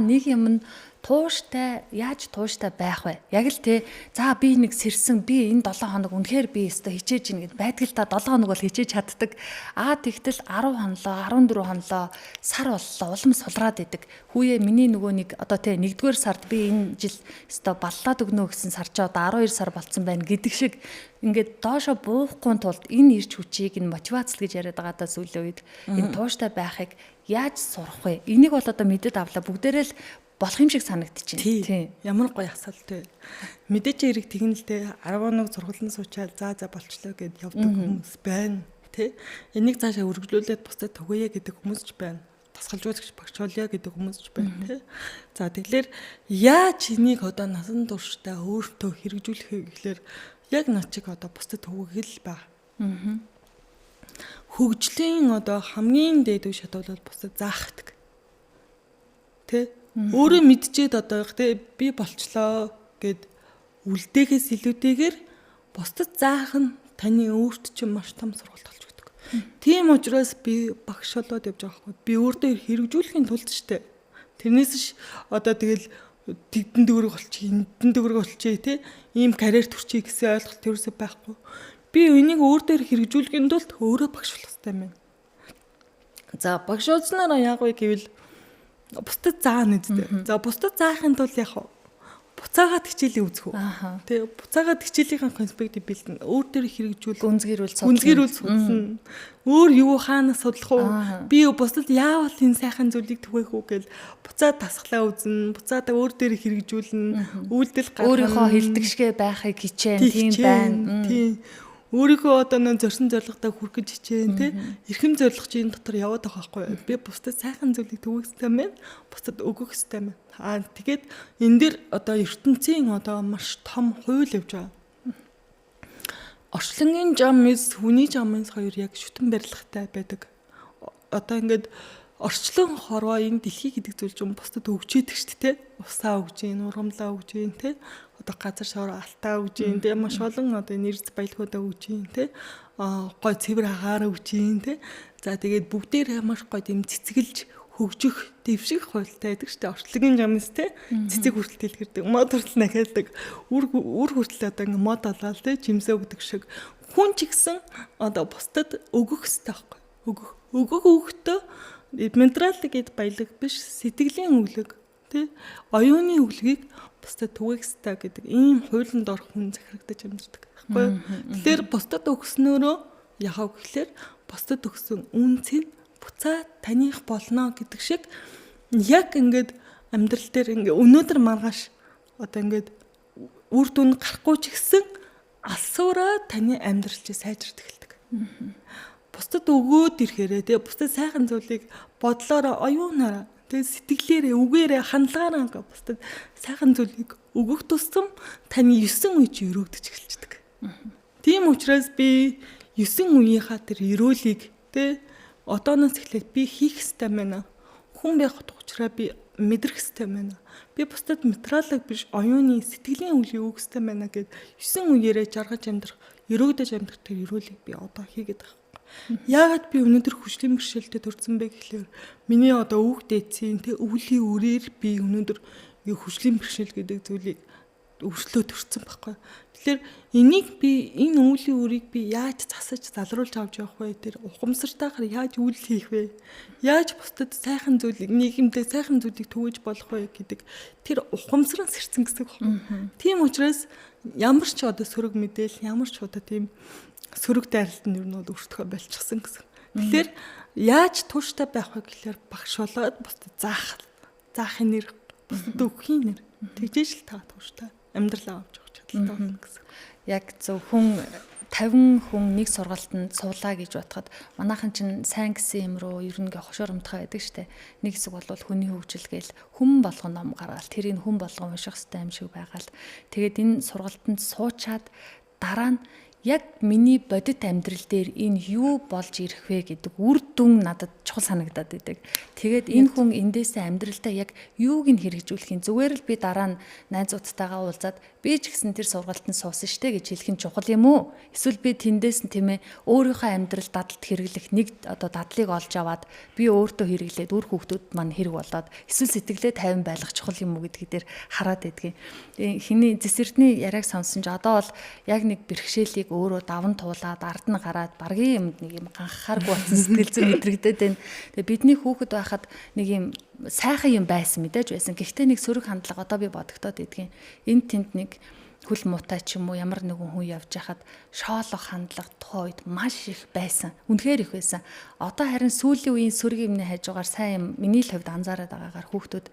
Нэг юм нь тууштай яаж тууштай байх вэ? Яг л те за би нэг сэрсэн би энэ 7 хоног үнэхээр би өстө хичээж ийн гэд байдаг л та 7 хоног бол хичээж чаддаг. Тэгтэл 10 хонлоо 14 хонлоо сар боллоо улам сулраад идэг. Хүүе миний нөгөө нэг одоо те 1-р сард би энэ жил өстө баллаад өгнө гэсэн сар ч одоо 12 сар болцсон байна гэдэг шиг ингээд доошо буухгүй тулд энэ ирч хүчийг энэ мотивац л гэж яриад байгаа даа сүүлийн үед энэ тууштай байхыг яаж сурах вэ? Энийг бол одоо мэдээд авлаа бүгдээрээ л болох юм шиг санагдчихэв. Тийм. Ямар гоё асуулт вэ? Мэдээч хэрэг тэгнэ л дээ 11 сургуулийн суучаал за болчлоо гэд явдаг хүмүүс байна. Тэ? Энийг цаашаа өргөжлүүлээд бусдад төгөөе гэдэг хүмүүс ч байна. Тасгалжуулагч багш болё гэдэг хүмүүс ч байна. Тэ? За тэгэхээр яаж энийг одоо насан туршдаа өөртөө хэрэгжүүлэх вэ гэхээр яг над чиг одоо бусдад төгөөх л байна. Хөгжлийн одоо хамгийн дээд шатуул бол бусдад заахдаг. Тэ? Өөрөө мэдчихэд одоо те би болчлоо гэд үлдээхээс илүүтэйгээр бусдад заах нь таны өөрт чинь маш том сургалт болж өгдөг. Тийм учраас би багш болоод явж байгаа хгүй. Би өөртөө хэрэгжүүлэхийн тулд штэ. Тэрнээс одоо тэгэл тэгдэн дүүрэг болчих, эндэн дүүрэг болчих те ийм карьер төрчих гэсэн ойлголт ерөөсөй байхгүй. Би энийг өөртөө хэрэгжүүлэхийн тулд өөрөө багш болох хэрэгтэй юм байна. За багш болсноор яг үе гэвэл бусдад заана үстэй. За бусдад заахын тулд яг буцаагаад хичээлээ үзэх үү. Тэ буцаагаад хичээлийнхаа конспектыг бэлдэн өөр дээр хэрэгжүүл гүнзгийрүүл судална. Өөр юу хаанаас судлах уу? Би бусдад яавал энэ сайхан зүйлийг түгээх үү гэж буцаад тасглаа үзнэ. Буцаад өөр дээр хэрэгжүүлнэ. Үйлдэл гаргана. Өөрийнхөө хилдэгшгээ байхыг хичээн тийм байна. Тийм. Өөрийнхөө одоо нэг зорьсон зорилготой хүрэх гэж хичээн тий. Эрхэм зорилго чинь энэ дотор яваад байгаа байхгүй. Би бусдад сайхан зүйлийг түгээх хэрэгтэй байна. Бусдад өгөх хэрэгтэй байна. Тэгээд энэ дэр одоо ертөнцийн одоо маш том хууль явж байгаа. Орчлонгийн жамс, хүний жамс хоёр яг шүтэн барилгатай байдаг. Одоо ингээд орчлон хорвоо энэ дэлхий гэдэг зүйл чинь бусдад өгчээдэг шүү дээ. Усаа өгж гин, ургамлаа өгж гин тий. Одоо газар шавар алтаа өгж гин тий. Маш олон одоо нэрс баялгуудаа өгж гин тий. Гой цэвэр агаар өгж гин тий. За тэгээд бүгдээрээ маш гой тийм цэцгэлж хөгжих, дэвших хуйлтай байдаг шүү дээ. Орчлонгийн жамс тий. Цэцэг хүртэл дэлгэрдэг, мод хүртэл нахиалдаг. Үр хүртэл одоо ингээд мод олоод тий жимсээ өгдөг шиг. Хүн ч гэсэн одоо бусдад өгөх хэрэгтэй байхгүй. өгөх өгөхдөө ментралик гэд баялаг биш сэтгэлийн өглөг тий оюуны өглөгийг бусдад түгээхстэй гэдэг ийм хуулинд орох хүн захирагдаж амьддаг байхгүй юу. Тэгэхээр бусдад өгснөөрөө яхав гэхлээр бусдад өгсөн үнцийг буцаад таних болно гэдэг шиг яг ингээд амьдрал дээр ингээд өнөөдөр маргааш одоо ингээд үр дүн гарахгүй ч гэсэн алсуураа таны амьдрал чи сайжирд эхэлдэг. Бусдад өгөөд ирэхээрээ тэгээ бусдад сайхан зүйлийг бодлоороо оюунаараа тэгээ сэтгэлээрээ үгээрээ хандлагаараа ингээд бусдад сайхан зүйлийг өгөх тусам таны 9 үе чи өрөөдөж эхэлчихдэг. Тийм учраас би 9 үеийнхаа тэр өрөөлийг тэгээ одооноос эхлээд би хийх ёстой байна. Хүн байх учраас би мэдрэх ёстой байна. Би бусдад материалыг биш оюуны сэтгэлийн үлийг өгөх ёстой байна гэд 9 үеэрээ жаргаж амьдрах, өрөөдөж амьдрах тэр өрөөлийг би одоо хийгээд байгаа. Яагаад би өнөөдөр хүчлийн бэрхшээлтэд төрсэн бэ гэхлээр миний одоо өвөг дээдсийн тэ өвлийн үрээр би өнөөдөр хүчлийн бэрхшээл гэдэг зүйлийг өвчлөө төрсэн байхгүй. Тэгэхээр энийг би энэ өвлийн үрийг би яаж засаж залруулж авч явах вэ? Тэр ухамсартайгаар яаж үйл хийх вэ? Яаж бусдад сайхан зүйлийг нийгэмдээ сайхан зүйлийг түгэж болох вэ гэдэг тэр ухамсар нь сэрсэн гэсэн үг байна. Тийм учраас ямар ч одоо сөрөг мэдээл, ямар ч одоо тийм сөрөг дайралт нь ер нь бол өртгөө болчихсон гэсэн. Тэгэхээр яаж тууштай байх вэ гэхлээр багш болоод бусдад заахын нэр, бусдад өгөхийн нэр тэгжээж л та тууштай амьдралаа авч явах чадaltaй болно гэсэн. Яг зөвхөн 50 хүн нэг сургалтанд суулаа гэж бодоход манайхан чинь сайн гэсэн юм руу ер нь хошоор умтхай байдаг штэ. Нэг хэсэг бол хүний хөгжил гээл хүн болгон ном гаргаал тэрийг хүн болгон унших хэвээр юм шиг байгаал. Тэгээд энэ сургалтанд суучаад дараа нь яг миний бодит амьдрал дээр энэ юу болж ирэх вэ гэдэг үр дүн надад чухал санагдаад байдаг. Тэгээд энэ хүн эндээсээ амьдралдаа яг юуг нь хэрэгжүүлэхийн зүгээр л би дараа нь найзуудтайгаа уулзаад би ч гэсэн тэр сургалтанд суусан штэ гэж хэлэх нь чухал юм уу? Эсвэл би тэндээс нь тийм ээ өөрийнхөө амьдрал дадалд хэрэглэх нэг одоо дадлыг олж аваад би өөртөө хэрэглээд үр хүүхдүүд маань хэрэг болоод эсвэл сэтгэлээ тайван байлгах чухал юм уу гэдгийг дээр хараад байдгийг. Хиний Зэсэрдний яриаг сонссон ч одоо бол яг нэг бэрхшээлийг өөрөө даван туулаад ард нь гараад баргийн юмд нэг юм ганхааргүй болсон сэтгэл зүй мэдрэгдээд байна. Тэгээ бидний хүүхэд байхад нэг юм сайхан юм байсан мэдээж байсан. Гэхдээ нэг сөрөг хандлага одоо би бодогдоод идэгин. Энд тэнд нэг хөл муутай ч юм уу ямар нэгэн хүн явж хахад шоолох хандлага тухайн үед маш их байсан. Үнэхээр их байсан. Одоо харин сүүлийн үеийн сөрөг юмны хажуугаар сайн юм миний л хувьд анзаараад байгаагаар хүүхдүүд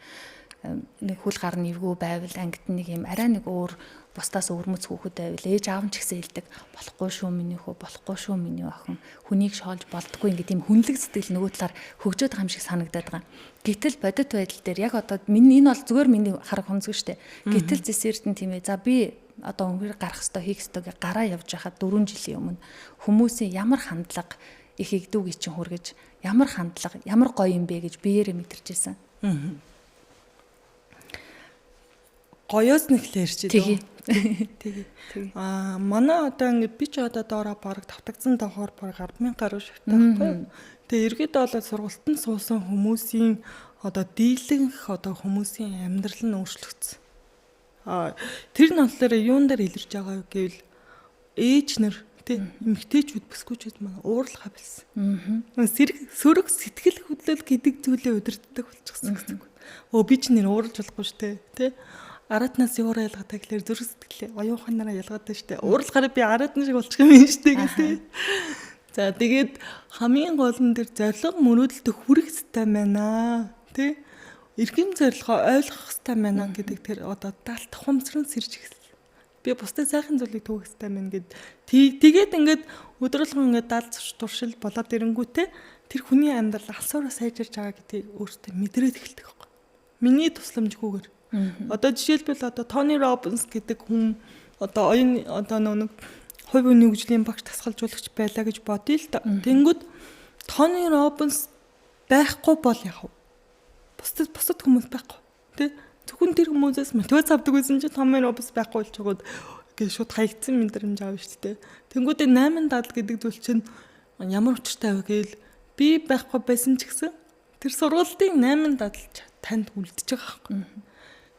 нэг хөл гар нэвгүй байвал ангид нэг юм арай нэг өөр бусдаас өвөрмөц хүүхэд байвал ээж аав нь ч гэсэн хэлдэг болохгүй шүү миний хүү болохгүй шүү миний охин хүнийг шоолж болдгүй ингээд тийм хүнлэг сэтгэл нөгөө талаар хөгжөөд байгаа юм шиг санагдаад байгаа. Гэтэл бодит байдал дээр яг одоо энэ бол зүгээр миний харах хүнзэг штэ. Гэтэл Зэсэрд нь тийм ээ за би одоо өнгөр гарах ёстой хийх ёстой гэ гараа явж хахад 4 жилийн өмнө хүмүүсийн ямар хандлага их игдүүг чинь хүргэж ямар хандлага ямар гоё юм бэ гэж биеэрээ мэдэрчээсэн. Гоёос нэхлээр чи дөө. Тэгээ. Манай одоо ингээд би ч одоо доороо бараг тавтагдсан доохоор бараг 10,000 гаруй шигтэй байхгүй юу. Тэгээ эргээд болоод сургалтанд суусан хүмүүсийн одоо дийлэнх одоо хүмүүсийн амьдрал нь өөрчлөгдсөн. Тэр нь болохоор юун дээр илэрч байгаа гэвэл ээж нар тийм эмгтээчүүд бүсгүүчүүд маань уурлахаа билсэн. Сөрөг сэтгэл хөдлөл гэдэг зүйлээ удирддаг болчихсон гэсэн үг. Би ч нэр ууралж болохгүй шүү дээ. Тэ аратнаас юураа ялгадаг гэхээр зүрх сэтгэлээ оюуханаараа ялгадаг штэ. Уурлахаар би аратн шиг болчих юм штэ гэдэг. За тэгээд хамгийн гол нь тэр зориг мөрөөдөлтөд хүрэх хэрэгтэй байна. Тэ? Эрхэм зорилгоо ойлгох хэрэгтэй байна гэдэг тэр одоо даалт ухамсарн сэрж эхэлсэн. Би бусдад сайхан зүйлийг түүх хэрэгтэй байна гэд. Тэгээд ингээд өдрөлгөн ингээд даалт туршил болоод ирэнгүүтээ тэр хүний амьдрал алсуураа сайжирч байгаа гэдгийг өөртөө мэдрээд эхэлдэг байхгүй. Миний тусламжгүйгээр одоо жишээлбэл одоо Тони Робинс гэдэг хүн одоо оюун одоо нэг хувь үний хөгжлийн багш тасгалжуулагч байлаа гэж бодъё л да. Тэнгүүд Тони Робинс байхгүй бол яах вэ? Бусад хүмүүс байхгүй. Тэ? Зөвхөн тэр хүмүүсээс мотивац авдаг байсан чинь Тони Робинс байхгүй болж байгаад гэж шууд хаягдсан мэдрэмж авна шүү дээ. Тэнгүүд 8 дадал гэдэг зүйл чинь ямар учиртай вэ гэвэл би байхгүй байсан ч гэсэн тэр сургалтын 8 дадал танд үлдчихэж байгаа байхгүй.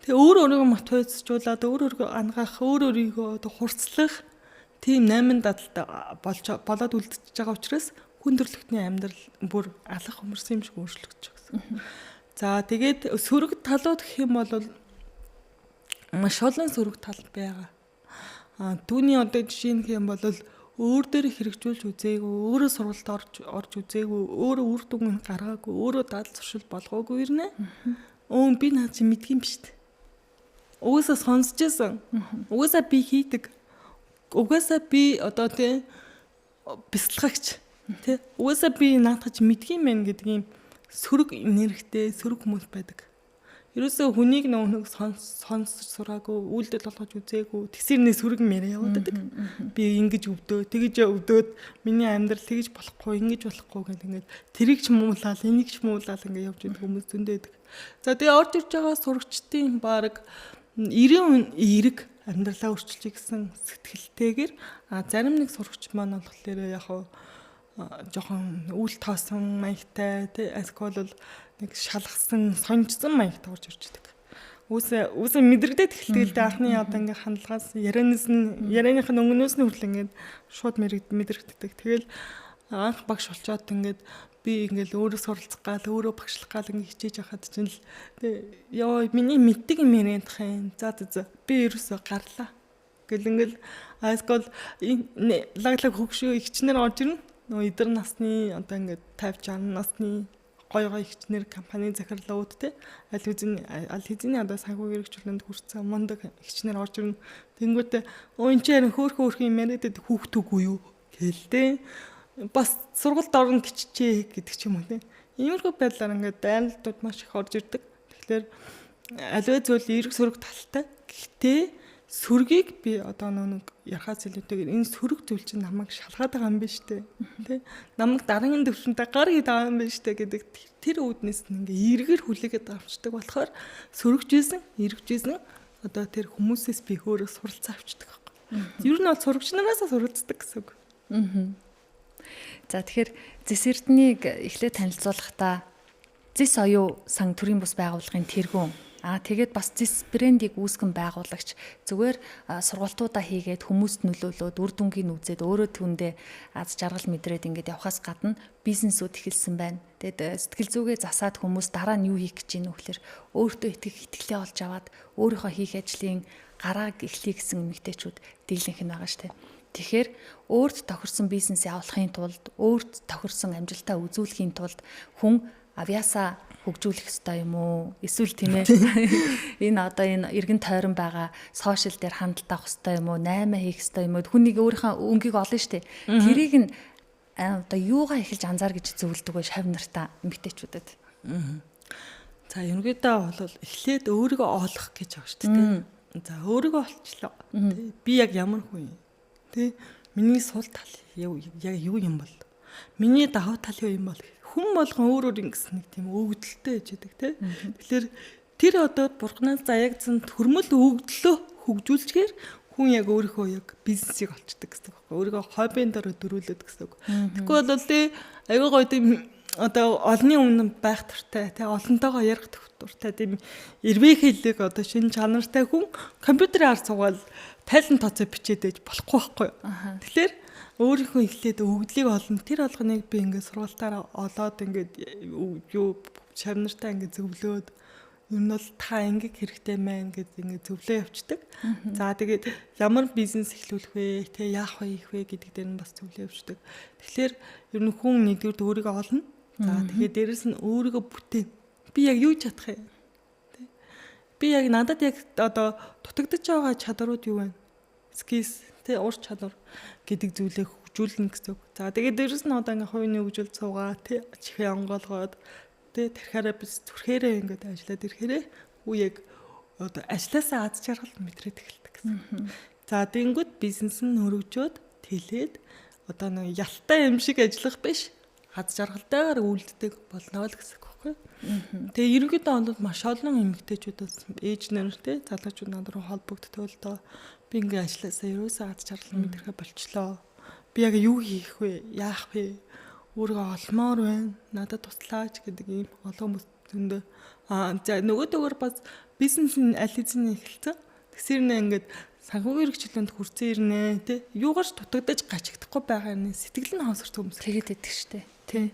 Тэгээ өөрийгөө мотивацжуулаад өөрийгөө ангаах, өөрийгөө хурцлах тийм 8 дадалтай болоод үлдчихэж байгаа учраас хүн төрөлхтний амьдрал бүр алах өмөрсөн юм шиг өөрчлөгдөж байгаа. За тэгээд сөрөг талууд гэх юм бол маш олон сөрөг тал байгаа. Түүний одоо жишээ нь юм бол өөр дээр хэрэгжүүлж үзээгүй, өөрөө сургуульд орж үзээгүй, өөрөө үр дүн гаргаагүй, өөрөө дал зуршил болгоогүй ирнэ. Би наад чи мэдгийм биш үү? Угаасаа сонсч байсан. Угаасаа би хийдэг. Угаасаа би одоо тий бяцлагч тий. Угаасаа би наадах чи мэдгийм байх гэдэг юм сөрөг энергитэй сөрөг хүмүүс байдаг. Ерөөсөө хүнийг нэг сонсож сураагүй, үйлдэл болгож үзээгүй, тэгсэрний сөрөг мэрэ яваад байдаг. Би ингэж өвдөө, тэгэж өвдөөд миний амьдрал тэгэж болохгүй, ингэж болохгүй гэх ингээд тэрийг ч муулаад, энийг ч муулаад ингээд явж идэх хүмүүс зөндөөдөг. За тэгээ орж ирж байгаа сурагчдын баг 90% эерэг амьдралаа өөрчилж гисэн сэтгэлтэйгээр зарим нэг сурагч маань болохоор яг жоохон үл тоосон маягтай тий эсвэл нэг шалгасан сонжсон маягтай орж ирж байдаг. Үсээ мэдрэгдээд эхэлдэг анхны одоо ингээ хандлагаас ярианых нь өнгнөөс нь хүртэл ингээд шууд мэдрэгддэг. Тэгэл анх багш болчоод ингээд би ингээл өөрөө суралцах гал өөрөө багшлах гал ингээ хичээж байхад чинь л ёо миний мэддэг юм яриадах юм. За би ерөөсөө гарлаа. Гэл ингээл айскол лаглаг хөгшөө ихчнэр орж ирнэ. Нөө эдэр насны одоо ингээд 50 60 насны гой ихчнэр компани захирлууд те аль хэзээний одоо санхүү хэрэгжүүлэнд хүрсэн мундаг ихчнэр орж ирнэ. Тэнгүүтээ энэ ч харин хөөх юм яриад хүүхдүүгүй юу гэлтэй. Бас сургуульд орно гिचчээ гэдэг ч юм уу те. Иймэрхүү байдлаар ингээд дайралтууд маш их орж ирдэг. Тэгэхээр аливаа зүйл эрг сөрөг талтай. Гэхдээ сөргийг би одоо нэг ярахаас илүүтэйгээр энэ сөрөг зүйл чинь намайг шалгаад байгаа юм биш үү те. Намайг дараагийн төвшөнтэй гар хийдэг байгаа юм биш үү гэдэг тэр үүднээс нь ингээ эргээр хүлээгээд авчдаг болохоор сөрөгжсэн, эргэжсэн одоо тэр хүмүүсээс би өөрөө суралцаа авчдаг байхгүй. Ер нь бол сурагч нараас суралцдаг гэсэн үг. За тэгэхээр Зис Эрдэнэгийг эхлээд танилцуулахдаа Зис оюу сан төрийн бус байгууллагын тэргүүн тэгээд бас Зис брендийг үүсгэн байгуулагч зүгээр сургалтуудаа хийгээд хүмүүст нөлөөлөөд үр дүнгийн үзээд өөрөө түүндээ аз жаргал мэдрээд ингээд явхаас гадна бизнесүүд эхэлсэн байна. Тэгэд сэтгэл зүгээ засаад хүмүүс дараа нь юу хийх гэж ийнө вөхлөр өөртөө итгэлээ олж аваад өөрийнхөө хийх ажлын гарааг эхлэе гэсэн эмэгтэйчүүд дийлэнх нь байгаа штэ. Тэгэхээр өөрт тохирсон бизнес явуулахын тулд өөрт тохирсон амжилтаа үзүүлэхийн тулд хүн авьяасаа хөгжүүлэх ёстой юм уу? Эсвэл тийм ээ. Энэ одоо энэ эргэн тойрон байгаа сошиал дээр хандлт авах ёстой юм уу? 8 хийх ёстой юм уу? Хүнийг өөрийнхөө өнгийг олно штэ. Тэрийг нь одоо юугаа эхэлж анзаар гэж зөвлөдөг вэ шав нартаа эмэгтэйчүүдэд? За ерөнхийдөө бол эхлээд өөрийгөө олох гэж байгаа штэ тий. За өөрийгөө олчлоо. Би яг ямар хүн юм? Тий. Миний сул тал яг юу юм бол? Миний давуу тал юу юм бол? Хүн болгон өөр ингэсэн нэг тийм өгдөлтэй байж байдаг тий. Тэгэхээр тэр одоо бурхнаас заягдсан төрмөл өгдлөө хөгжүүлчихээр хүн яг өөрийнхөө яг бизнесийг олчдаг гэсэн үг. Өөрийгөө хоббийн дараа дөрүүлээд гэсэн үг. Тэгэхгүй бол тий аягүй гоё тийм одоо олонний өмнө байх туртай тий олонтойгоо ярих туртай тийм эрвээ хэллэг одоо шинэ чанартай хүн компьютерийн ар цугаал тайлан тооцоо бичээд ээж болохгүй байхгүй. Тэгэхээр өөрийнхөө эхлээд өгдлийг олно. Тэр алганыг би ингээд сургалтаараа олоод ингээд юу шавнартаа ингээд зөвлөөд ер нь бол та ингээд хэрэгтэй мэн гэдэг ингээд зөвлөө явцдаг. За тэгээд ямар бизнес эхлүүлэх вэ? Тэ яах вэ, хийх вэ гэдэг дээр нь бас зөвлөө явцдаг. Тэгэхээр ер нь хүн нэгдүгээр өөрийгөө олно. За тэгээд дээрэс нь өөрийгөө бүтээн. Би яг юу чадах юм? Тэ. Би яг надад яг одоо дутагдж байгаа чадрууд юу вэ? Skills тэ ур чадвар гэдэг зүйлээ хөгжүүлнэ гэсэн үг. За тэгээд дээрэс нь одоо ингээ хувийн хөгжүүл цугаа тэ чихээ онгоолгоод тэ тэрхээрээ biz зүрхээрээ ингээд ажиллаад ирэхээрээ хүү яг одоо ажилласаа аз жаргал мэдрээд эхэлдэг гэсэн. За тэнгууд бизнес нь хөргөжөөд тэлээд одоо нэг ялтай юм шиг ажиллах биш аз жаргалтайгаар үйлддэг болно л гэсэн үг байхгүй. Тэгээ ерөнхийдөө бол маш олон эмэгтэйчүүдээс ээж нар тэ залуучууд над руу холбогдтол доо би ингээ ажилласаа ерөөсөө аз жаргал мэдрэхэ болчлоо. Би яг юу хийх вэ? Яах вэ? Өөрийгөө олмоор байна. Надад туслаач гэдэг ийм олон хүмүүс зөндөө. За нөгөөдөөр бас бизнесийн аль хэзээ эхэлсэн. Тэгсэрнэ ингээд санхүүгийн хэрэгчлээнд хүрсэн ирнэ тий. Юугаарч дутагдаж гачигдахгүй байгаа юм. Сэтгэл нь хавсарч хүмүүс. Тэгээд идэх штэ. Тий.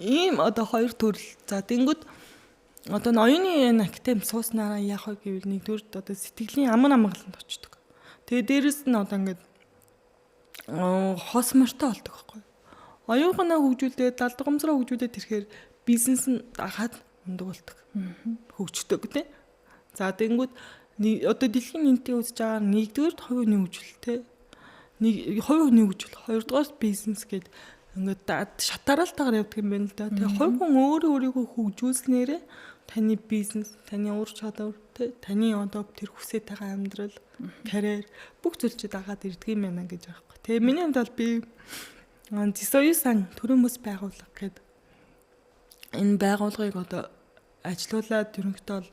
Ийм одоо хоёр төрөл. За тэнгүүд одоо ноёны актем сууснараа яах вэ гэвэл нэгдүгээр одоо сэтгэлийн амар амгаланд очдог. Тэгээ дээрэс нь одоо ингээд хос мортой болдог байхгүй. Оюунханаа хөгжүүлээд далдгамсраа хөгжүүлээд ирэхээр бизнес нь дагаад ундаг болдог. Хөгждөг тий. За тэнгүүд одоо дэлхийн нийтийн үзэж байгаа нэгдүгээр хувийн хөгжил тий. Хувийн хөгжил, хоёрдугаар бизнес гэдэг ингээд шатараалтайгаар явдаг юм байна л да. Тэгээ хувь хүн өөрийгөө хөгжүүлснээрээ таны бизнес, таны ур чадвар, таны одоо тэр хүсэж байгаа амьдрал, карьер бүх зүйлчид дагаад ирдэг юм байна гэж байгаа байхгүй. Тэгээ миний хувьд бол би Зисоюсан төрийн бас байгууллага гэдэг энэ байгууллагыг одоо ажилуулад ерөнхийдөө бол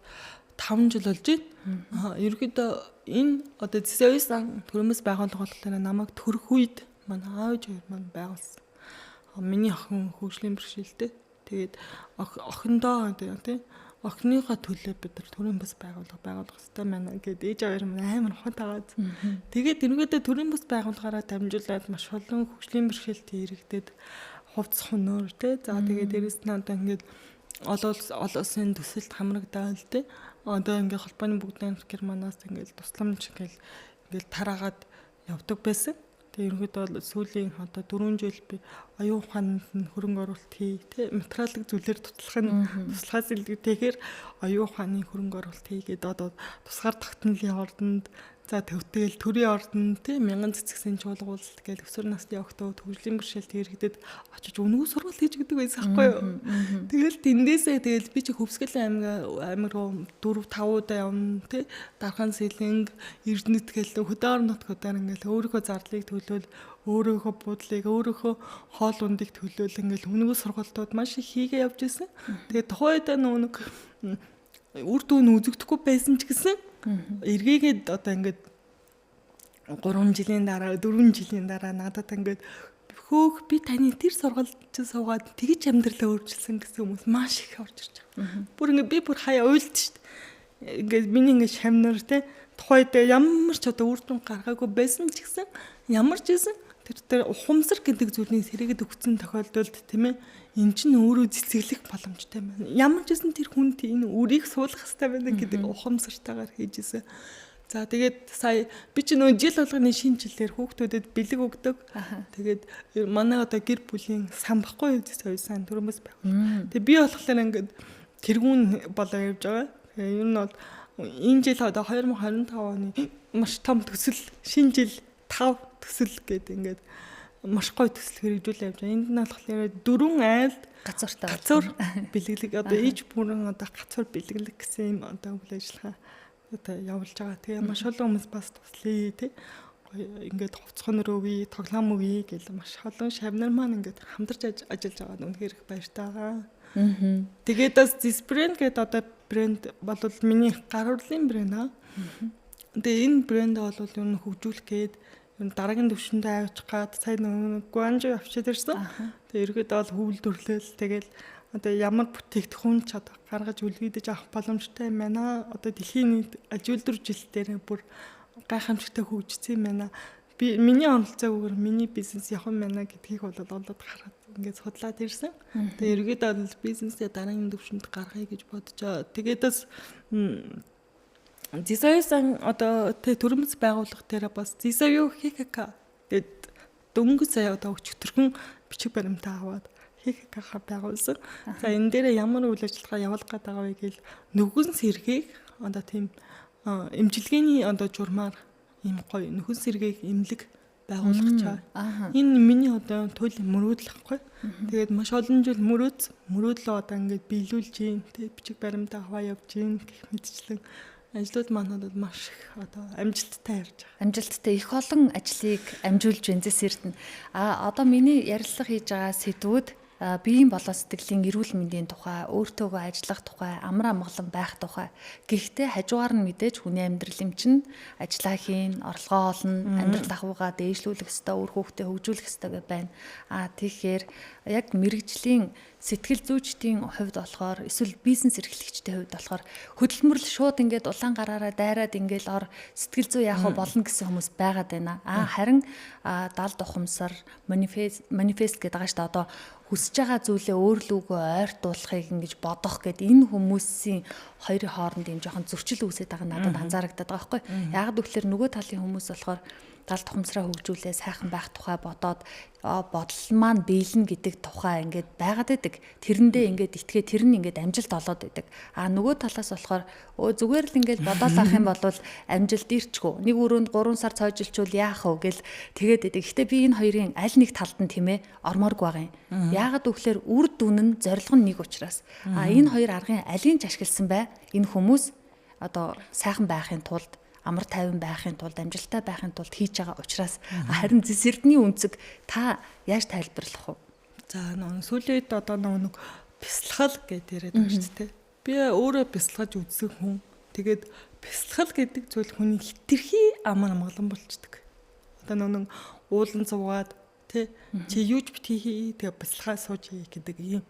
5 жил болж байна. Ерөнхийдөө энэ одоо Зисоюсан төрийн бас байгууллага болохоор намайг төрөх үед манай аав хоёр маань байгуулсан. Миний охин хөгжлийн бэрхшээлтэй. Тэгээд охиндоо тий охиныхоо төлөө бид нар төрийн бас байгууллага байгуулах хэрэгтэй байна гэдэг ээж аваар амар хутагаад. Тэгээд эргээдээ төрийн бас байгууллагаараа дамжуулаад маш олон хөгжлийн бэрхшээлтэй иргэдэд хувцс хоноор тий. За тэгээд дээрэс нь одоо ингээд олон улсын төсөлд хамрагдаал тий. Одоо ингээд холбооны бүгдийн Германаас ингээд тусламж ингээд тараагаад явдаг байсан. Тэгээ ерөнхийдөө бол сүүлийн одоо 4 жил би оюун ухаанд нь хөрөнгө оруулалт хий тэ материалын зүйлээр туслахаас илүүтэйгээр оюун ухааны хөрөнгө оруулалт хийгээд одоо тусгаар тогтнолын ордонд за төвтэйл төрийн ордонд тэ 1000 цэцгсэн чуулгуулалт гэж өсвөр насны охтууд хөгжлийн бэрхшээлтэй иргэдэд очиж өнгөө сургалт хийж гэдэг байсан байхгүй юу. Тэгэл тэндээсээ тэгэл би чи Хөвсгөл аймаг руу 4-5 удаа явна тэ Дархан Сэлэнг Эрдэнэт гээл хөдөө орон нутгуудаар ингээл өөрийнхөө зарлыг төлөөл өөрийнхөө буудлыг өөрийнхөө хоол ундыг төлөөл ингээл өнгөө сургалтууд маш их хийгээ явж байсан. Тэгээ тухайдаа нэг үр дүн үзэгдэхгүй байсан ч гэсэн эргээгээд одоо ингээд 3 жилийн дараа 4 жилийн дараа надад ингээд хөөх би таны тэр сургалтад суугаад тэгж амьдралаа өөрчилсөн гэсэн хүмүүс маш их орж ирж байгаа. Бүр ингээд би бүр хаяа уйлд шүү дээ. Ингээд миний ингээд шамнар те тухайд ямар ч одоо үр дүн гаргаагүй байсан ч гэсэн ямар ч байсан тэр ухамсар гэдэг зүйлийн сэрээгэд өгсөн тохиолдолд тийм ээ эн чинь өөрөө цэцэглэх боломжтой байна. Ямар ч гэсэн тэр хүнд энэ үрийг суулгах хэрэгтэй байна гэдэг ухамсартайгаар хийжсэн. За тэгээд сая би чи нөө жил болгоны шинэ жилээр хүүхдүүдэд бэлэг өгдөг. Тэгээд манай одоо гэр бүлийн сан баггүй соёлсан төрөмөс байв. Тэгээд би болохоор ингээд тэргүүн болоо явж байгаа. Тэгээд ер нь бол энэ жил одоо 2025 оны маш том төсөл шинэ жил 5 төсөл гэдэг ингээд маш гоё төсөл хэрэгжүүлээ явж байгаа. Энд нь болохоор 4 айлд гацуур бэлэглэг одоо ээж бүрэн одоо гацуур бэлэглэг гэсэн юм одоо үйл ажиллагаа одоо явуулж байгаа. Тэгээ маш олон хүмүүс бас туслая тий. Ингээд хувцхан рууви, тоглоом өгье гэл маш олон шавнар маань ингээд хамтарч ажиллаж байгаа нь үнэхээр их баяртай байгаа. Тэгээд бас this brand гэдэг одоо брэнд бол миний гар урлын брэнд аа. Тэгээ энэ брэнд бол ер нь хөгжүүлэх гээд дараагийн төвшөндөө авчих гад сая нэг Гуанжу авчид ирсэн. Тэгээ ерөөдөө бол хөвлөрлөөл тэгэл одоо ямар бүтээгдэхүүн ч одоо гаргаж үлгэдэж авах боломжтой юм байна. Одоо дэлхийн нийт аж үйлдвэр жилтээр бүр гайхамшигтай хөгжсөн юм байна. Би миний оролцоогоор миний бизнес явах юм байна гэдгийг бол олоод хараад ингээд судлаад ирсэн. Тэгээ ерөөдөө бол бизнесээ дараагийн төвшөнд гаргая гэж бодож байгаа. Тэгээд бас Зисоюсан одоо төрөмс байгууллага дээр бас Зисою ХКК гэд дөнгөж сая одоо өчтөрхөн бичиг баримтаа аваад ХКК байгуулсан. За энэ дээр ямар үйл ажиллагаа явуулах гэдэг вэ гэвэл нүгэн сэргийг одоо тийм эмчилгээний одоо журмаар ийм гоё нүгэн сэргийг эмнэлэг байгуулах чаа. Энэ миний одоо туйлын мөрөөдөл ахгүй. Тэгээд маш олон жил мөрөөдлөө одоо ингээд биелүүлж гин тэг бичиг баримтаа аваа явж гин гэх мэтчлэн ажлууд манад маш их одоо амжилттай ярьж байгаа. Амжилттай их олон ажлыг амжуулж байна зэс эрдэнэ. Одоо миний ярилцлага хийж байгаа сэдвүүд биеийн болоо сэтгэлийн эрүүл мэндийн тухай, өөртөөгөө ажиллах тухай, амар амгалан байх тухай. Гэхдээ хажуугаар нь мэдээж хүний амьдрал юм чинь ажиллаа хийн, орлогоо олно, амьдрал ахуйгаа дээшлүүлэх ёстой, үр хүүхдээ хөгжүүлэх ёстой гэж байна. Тэгэхээр яг мэрэгжлийн сэтгэл зүйчдийн хувьд болохоор эсвэл бизнес эрхлэгчдийн хувьд болохоор хөдөлмөрлөл шууд ингээд улаан гараараа дайраад ингээд сэтгэл зүй яах вэ болно гэсэн хүмүүс байгаад байна. Харин даалд ухамсар, манифест гэдэг байгаа шүү дээ. Одоо хүсэж байгаа зүйлээ өөрлөгөө ойртуулахыг ингэж бодох гэд энэ хүмүүсийн хоёрын хооронд юм жоохон зөрчил үүсэж байгаа надад анзаарагдаад байгаа байхгүй. Яг гэвэл нөгөө талын хүмүүс болохоор даалд ухамсараа хөгжүүлээ, сайхан байх тухай бодоод бодол маань биелнэ гэдэг тухай ингээд байгаад байдаг. Тэрэндээ ингээд итгээ тэр нь ингээд амжилт олоод байдаг. Нөгөө талаас болохоор зүгээр л ингээд бодоод авах юм бол амжилт ирчгүй. Нэг өрөөнд 3 сар цойжилчвал яах вэ гэл тэгээд байдаг. Гэхдээ би энэ хоёрын аль нэг талд нь тийм ээ ормооргүй байгаа юм. Яагаад гэвэл үр дүн нь зорилго нь нэг учраас. Энэ хоёр аргын алийг ч ашигласан бай. Энэ хүмүүс одоо сайхан байхын тулд амар тайван байхын тулд амжилттай байхын тулд хийж байгаа учраас харин зэс эрдний үнцэг та яаж тайлбарлах вэ? За сүүлийн үед одоо нэг бясалгал гэдээ яриад байгаа шүү дээ. Би өөрөө бясалгаж үзсэн хүн. Тэгээд бясалгал гэдэг зүйл хүний хитрхи амар амгалан болчдөг. Одоо нэг уулан цугаад чи юуж битгий тэгээ бясалгаа сууж гэдэг ийм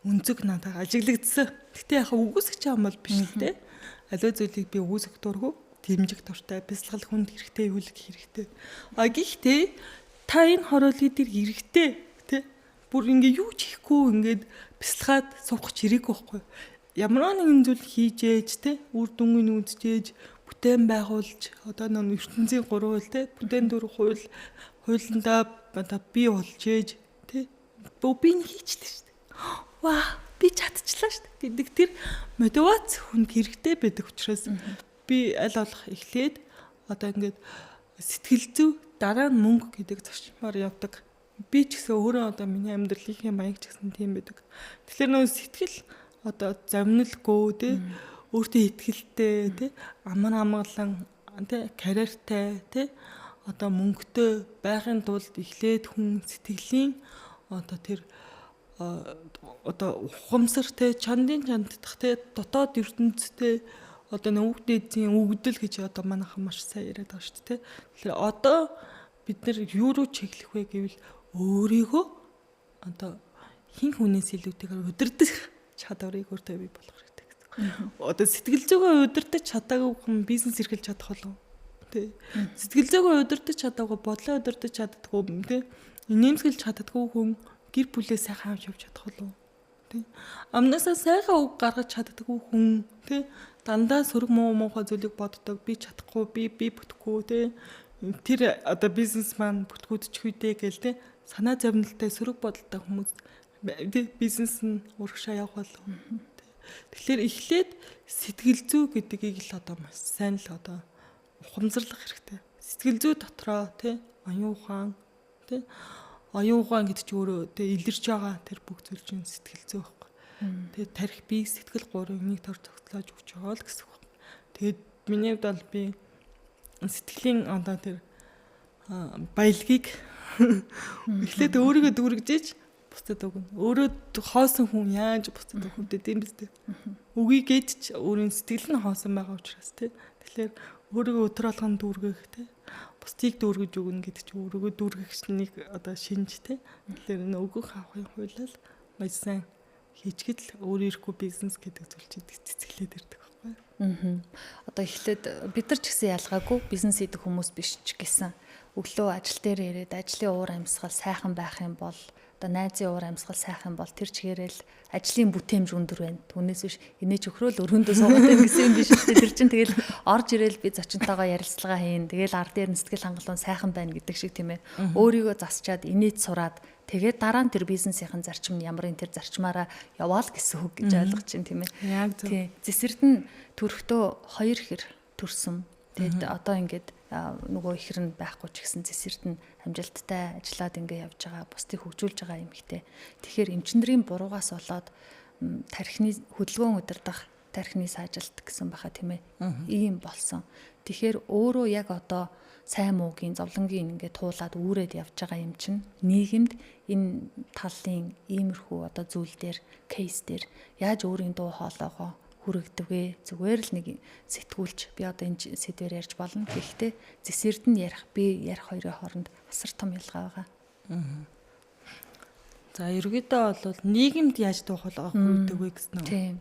үнцэг надад ажиглагдсан. Гэтэ яхаа үгүйсгэж байгаа юм бол биш л дээ. Аливаа зүйлийг би үгүйсгэх дурггүй. Дэмжих дуртай, бясалгал хүнд хэрэгтэй, өвлөх хэрэгтэй. Гэхдээ та энэ хорооллыг дээр хэрэгтэй тий. Бүр ингээ юу ч хийхгүй ингээд бясалгаад суух чирээгүй байхгүй. Ямар нэгэн зүйл хийж ээж тий, үр дүнгийн үзжээж, бүтээн байгуулж, одоо нэг ертөнцийн 3 хууль тий, бүтээн 4 хууль, хуулиндаа одоо бий болж ээж тий. Би нь хийчихдээ шүү дээ. Ваа, би чадчихлаа шүү дээ гэдэг тэр мотивац хүнд хэрэгтэй байдаг учраас би аль болох эхлээд одоо ингээд сэтгэл зүй дараа нь мөнгө гэдэг зарчмаар явдаг. Би ч гэсэн өөрөө одоо миний амьдралын маяг ч гэсэн тийм байдаг. Тэгэхээр нөө сэтгэл одоо зовнилгүй тий өөртөө итгэлтэй тий амар амгалан тий карьертай тий одоо мөнгөтэй байхын тулд эхлээд хүн сэтгэлийн одоо тэр одоо ухамсар тий чандын чанддах тий дотоод ертөнцтэй одоо нөгөөдийн үгдэл гэж одоо манайхан маш сайн яриад байгаа шүү дээ. Тэгэхээр одоо бид нар юу руу чиглэх вэ гэвэл өөрийгөө одоо хин хүнээс илүүтэйгээр удирдах чадварыг өөртөө бий болгох хэрэгтэй гэсэн. Одоо сэтгэл зүйн удирдах чадаагүй хүн бизнес эрхэлж чадах болов. Тэ. Сэтгэл зүйн удирдах чадаагүй, бодлоо удирдах чаддаггүй, тэ. Нэмсгэлж чаддаггүй хүн гэр бүлээ сайхан авч явж чадах болов. Тэ. Амнасаа сайхан үг гаргаж чаддаггүй хүн, тэ. Дандаа сөрөг муухай зүйлийг боддог, би чадахгүй, би бүтэхгүй те. Тэр одоо бизнесмен бүтгэгдчих үедээ гэл те. Санаа зовнилтай сөрөг бодолтой хүмүүс бизнес нь урагшаа явах болов. Тэгэхээр эхлээд сэтгэл зүй гэдгийг л одоо маш сайн л одоо ухамсарлах хэрэгтэй. Сэтгэл зүй дотроо те оюун ухаан те. Оюун ухаан гэдэг чинь өөрөө те илэрч байгаа тэр бүх зүйл чинь сэтгэл зүй байхгүй. Тэгээд тарих би сэтгэл 3-ыг төр зохицлооч өгч байгаа л гэсэн үг. Тэгээд миний хувьд бол би сэтгэлийн одоо тэр баялагийг эхлээд өөрийгөө дүүргэж бусдад өгнө. Өөрөө хоосон хүн яаж бусдад өгөх вэ тийм биз дээ. Үгийг ээж ч өөрийн сэтгэл нь хоосон байгаа учраас тийм. Тэгэхээр өөрийгөө өтөр алган дүүргэх тийм. Бусдыг дүүргэж өгнө гэдэг чинь өөрийгөө дүүргэх нэг одоо шинж тийм. Тэгэхээр энэ өгөх авахын хуйлал маш сайн хийчгэд л өөр ирэхгүй бизнес гэдэг зүйл чинь цэцгэлээд ирдэг байхгүй. Одоо эхлээд бид нар ч гэсэн ялгаагүй бизнес хийдэг хүмүүс биш ч гэсэн өглөө ажил дээр ирээд ажлын уур амьсгал сайхан байх юм бол одоо найзын уур амьсгал сайхан бол тэр чигээрэл ажлын бүтээмж өндөр байна. Түүнээс биш инээж өхрөөл өрөөндөө суугаад байх гэсэн юм биш үү? Тэр чинь тэгэл орж ирээл би зочинтойгоо ярилцлага хийн. Тэгэл ар дээр нь сэтгэл хангалуун сайхан байна гэдэг шиг тийм ээ. Өөрийгөө засчаад инээж сураад тэгээд дараа нь тэр бизнесийн зарчим нь ямар энэ тэр зарчмаараа яваал гэсэн үг гэж ойлгож чинь тийм ээ. Яг зөв. Тий. Зэсэрд нь төрөхдөө 2 хэр төрсөн. Тэгээд одоо ингээд нөгөө ихэр нь байхгүй ч гэсэн зэсэрд нь амжилттай ажиллаад ингээ явж байгаа, бусдыг хөгжүүлж байгаа юм ихтэй. Тэгэхээр эмчнэрийн буруугаас болоод тархины хөдөлгөөн удирдах, тархины саажилт гэсэн баха тийм ээ. Ийм болсон. Тэгэхээр өөрөө яг одоо сайн муугийн зовлонгийн ингээд туулаад үүрээд явж байгаа юм чинь нийгэмд энэ талын иймэрхүү одоо зүйл дээр кейс дээр яаж өөрийн дуу хоолойгоо хүрэгдэг вэ? Зүгээр л нэг сэтгүүлч би одоо энэ сэдвээр ярьж болно. Гэхдээ зэсэрд нь ярих би ярих хоёрын хооронд асар том ялгаа байгаа. За ерөөдөө бол нийгэмд яаж дуу хоолойгоо хүргэдэг вэ гэсэн үү? Тийм.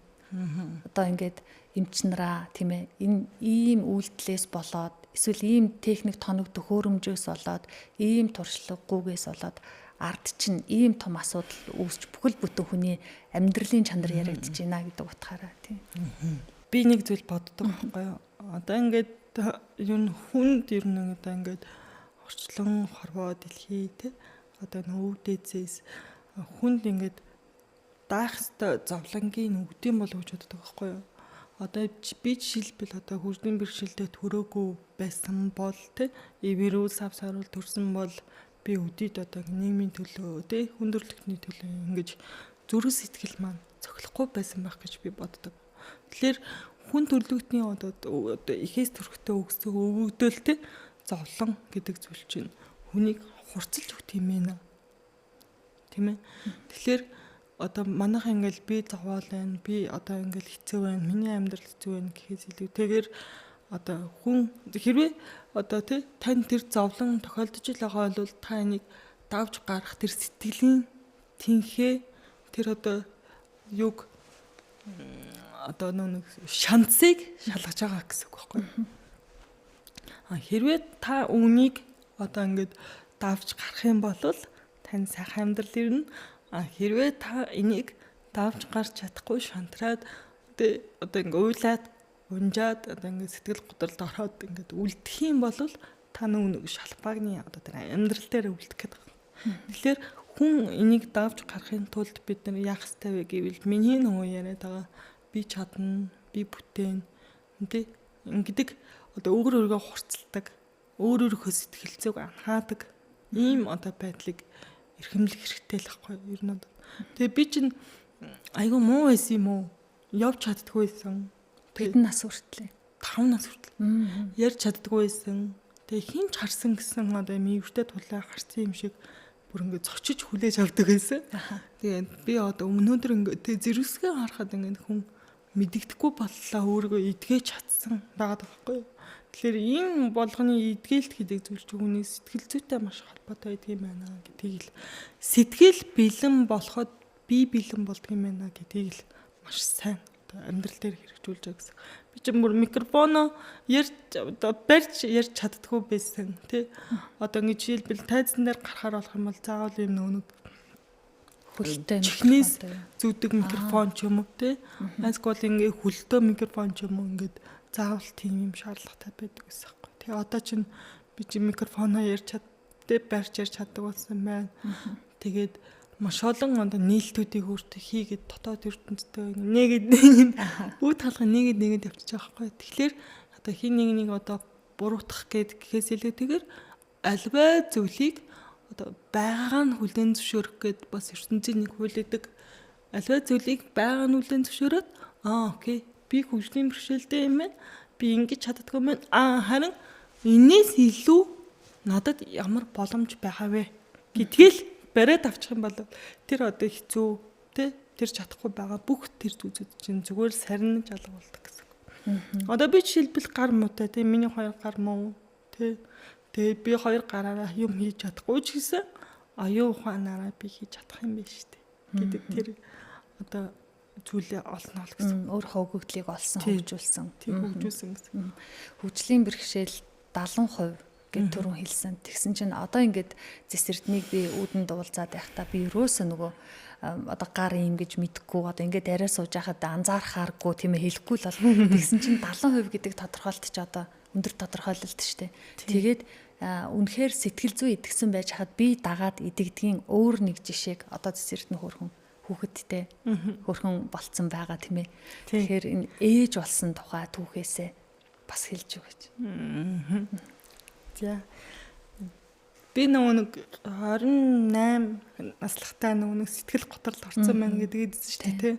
Одоо ингээд эмчнараа тийм ээ энэ ийм үйлдэлээс болоод эсвэл ийм техник тоног төхөөрөмжөөс болоод ийм туршлагагүйгээс болоод ард чинь ийм том асуудал үүсч бүхэл бүтэн хүний амьдралын чанар яригдж байна гэдэг утгаараа тийм. Би нэг зүйл боддог байхгүй юу? Одоо ингээд ер нь хүнд ер нь одоо ингээд орчлон хорвоо дэлхий те одоо өвдөөцээс хүнд ингээд даах ёстой зовлонгийн өвдөм болов гэж боддог байхгүй юу? Одоо би жишээлбэл одоо хурдын бэрхшээлтэй төрөөгүй байсан бол те вирус авсаарул төрсөн бол би өдөрт одоо нийгмийн төлөө те хүндрэлтний төлөө ингэж зүрх сэтгэл маань цохилохгүй байсан байх гэж би боддог. Тэгэхээр хүн төрлөختний одоо ихээс төрхтөө өгөгдөл те зовлон гэдэг зүйл чинь хүнийг хурцлж өгт юм ээ. Тийм ээ. Тэгэхээр одоо манайх ингээл би зовоол байна. Би одоо ингээл хэцүү байна. Миний амьдрал хэцүү байна гэхээс илүүтэйгээр одоо хүн хэрвээ одоо тань тэр зовлон тохиолдож байгаа бол та энийг давж гарах тэр сэтгэлийн тэнхээ тэр одоо юг одоо нэг шансыг шалгаж байгаа гэсэн үг байхгүй. Хэрвээ та үүнийг одоо ингээд давж гарах юм бол тань сайхан амьдрал ирнэ. Хэрвээ та энийг давж гарч чадахгүй шантраад одоо ингээ уйлаад унжаад одоо ингээ сэтгэл готролд ороод ингээ үлдэх юм бол та нэг шалбагны одоо тэр амьдрал дээр үлдэх гэдэг. Тэгэхээр хүн энийг давж гарахын тулд бид нар яах ёстой вэ гэвэл миний нөгөө яриад байгаа би чадна, би бүтээн тэ ингэдэг одоо өөрөөрөө хурцлдаг, өөрөөрөө сэтгэл зүйг анхаадаг ийм одоо байдлыг эрхэмлэх хэрэгтэй л байхгүй юу ер нь. Тэгээ би чинь айгүй муу байсан юм уу? Явж чаддгүй байсан. Хэдэн нас хүртлээ? 5 нас хүртэл. Ярьж чаддгүй байсан. Тэгээ хинч харсан гэсэн одоо мөвөртэй тулаа харсан юм шиг бүр ингээд зочиж хүлээж авдаг байсан. Тэгээд би одоо өнөөдөр ингээд зэрэгсгээ харахад ингээд хүн мэддэхгүй боллоо өөрийгөө эдгэж чадсан байгаа байхгүй юу? Тэгэхээр энэ болгоны эдгээлт гэдэг зүйл чинь хүний сэтгэл зүйтэй маш холбоотой байдаг юм байна гэдгийг л сэтгэл бэлэн болоход би бэлэн болдго юм байна гэдгийг л маш сайн амьдрал дээр хэрэгжүүлж байгаа гэсэн. Би ч бүр микрофоно барьж ярьж чаддгүй байсан тий. Одоо ингэ жишээлбэл тайзан дээр гарахаар болох юм бол заавал юм нэг хөлтэй чихнээс зүүдэг микрофон ч юм уу тий. Эсвэл ингэ хөлтөө микрофон ч юм уу ингээд заавал тийм юм шаардлагатай байдаг гэсэн юм. Тэгээ одоо чинь би чи микрофоноо ярьж барьж ярьж чаддаг болсон байна. Тэгээд маш олон нийлтүүдийг өөртөө хийгээд дотоод ертөнцтэй нэгэд үүд халах нэгэд явчихж байгаа байхгүй. Тэгэхээр одоо хин нэг одоо буруутгах гэхээс илүүтэйгээр альва зүйлийг одоо байгааг нь хүлээн зөвшөөрөх гэд бас ертөнцийн нэг хууль өгдөг. Альва зүйлийг байгааг нь хүлээн зөвшөөрөөд окей би хөгжлийн бэрхшээлтэй юм байна. Би ингэж чаддаггүй юм байна. Харин энээс илүү надад ямар боломж байгаа вэ гэдгээл бариад авчих юм бол тэр одоо хэцүү тэр чадахгүй байгаа бүх тэр зүйлүүд чинь зүгээр сарниж алга болдог гэсэн. Одоо би жишээлбэл гар муутай миний 2 гар муу тэгээ би 2 гараараа юм хийж чадахгүй ч гэсэн аюу ухаанаараа би хийж чадах юм байна шүү дээ гэдэг тэр одоо зүйлээ олно л гэсэн. Өөр хөвгөгдлийг олсон, хөгжүүлсэн. Тийм хөгжүүлсэн гэсэн. Хөгжлийн бэрхшээл 70% гэд түрүүн хэлсэн. Тэгсэн чинь одоо ингээд зэсэрднийг би үүдэн дуулзаад байхдаа би ерөөсөө нөгөө одоо гар юм гэж мэдхгүй одоо ингээд арай сууж байхад анзаархааргүй тийм ээ хэлэхгүй л бол тэгсэн чинь 70% гэдэг тодорхойлт ч одоо өндөр тодорхойлолт шүү дээ. Тэгээд үнэхээр сэтгэл зүй идэгсэн байж хаад би дагаад идэгдгийн өөр нэг жишээг одоо зэсэрд нь хөрхөн хүүхэдтэй хөрхөн болцсон байгаа тийм ээ. Тэгэхээр энэ ээж болсон тухай түүхээсээ бас хэлж өгөөч. За би нэг 28 наслахтай нэг сэтгэл готролд орсон байна гэдгийг хэлсэн шүү дээ.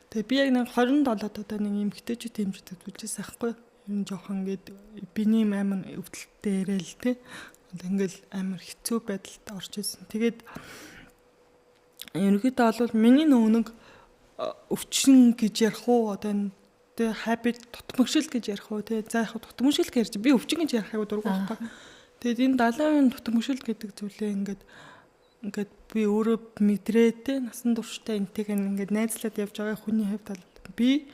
Тэгээ би яг нэг 27-д одоо нэг эмгтээчүүд хэмжиж үзүүлжсэн аахгүй юм жоохон ингээд биний амар өвдөлттэй яриа л те. Ингээл амар хэцүү байдалд орж ирсэн. Тэгээд ерөнхийдөө бол миний нэг өвчин гэж ярих уу одоо тэ habit тутмагшил гэж ярих уу тэ за яг тутмагшил гэж би өвчин гэж ярих айгу дургүй байхгүй. Тэгээд энэ 70% тутмагшил гэдэг зүйлээ ингээд би өөрөө мэдрээ тэ насан турштай энтэйг ингээд найзлаад явж байгаа хүний хувьд бол би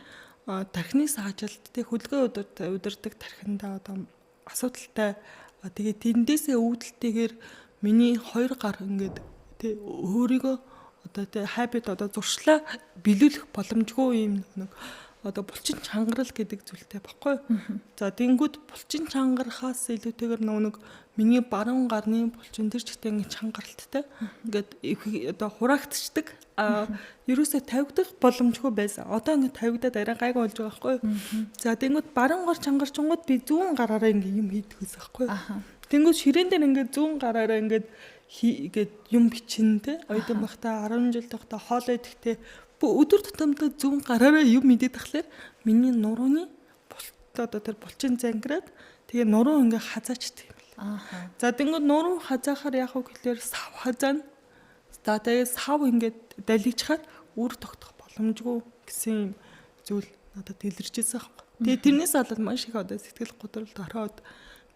тархины саажилт тэ хөдөлгөөн удирдаг тархиндаа одоо асуудалтай тэгээд тэндээсээ үүдэлтэйгээр миний 2 гар ингээд тэ өөрийгөө одоо тэ habit одоо зуршлаа биелүүлэх боломжгүй юм нэг одоо булчин чангарал гэдэг зүйлтэй баггүй. За тэнгууд булчин чангарахаас илүүтэйгээр нэг миний баруун гарны булчин тэр чигтээ ингэ чангаралттай. Ингээд одоо хураагтчдаг. Ерөөсөө тавигдах боломжгүй байсан. Одоо ингэ тавигдаад арай гайгүй болж байгаа байхгүй. За тэнгууд баруун гар чангарчингууд би зүүн гараараа ингэ юм хийдэг байсан байхгүй. Тэнгууд ширээн дээр ингэ зүүн гараараа ингээд юм бичин те. Оюутан багтаа 10 жил тахта хоол идэхтэй өдөр тутамдаа зүүн гараараа юм мэдээд тахлаар миний нурууны одоо тэр булчин зангираад тэгээ нуруу ингээ хазаачдаг юм л. За тэнгууд нуруу хазаахаар яг уу гэхэлэр сав хазаана. За тэгээ сав ингээд далигчаар үр тогтох боломжгүй гэсэн юм зүйл надад илэрч ирсэн байхгүй. Тэгээ тэрнээс болоод маш их одоо сэтгэл готролд ороод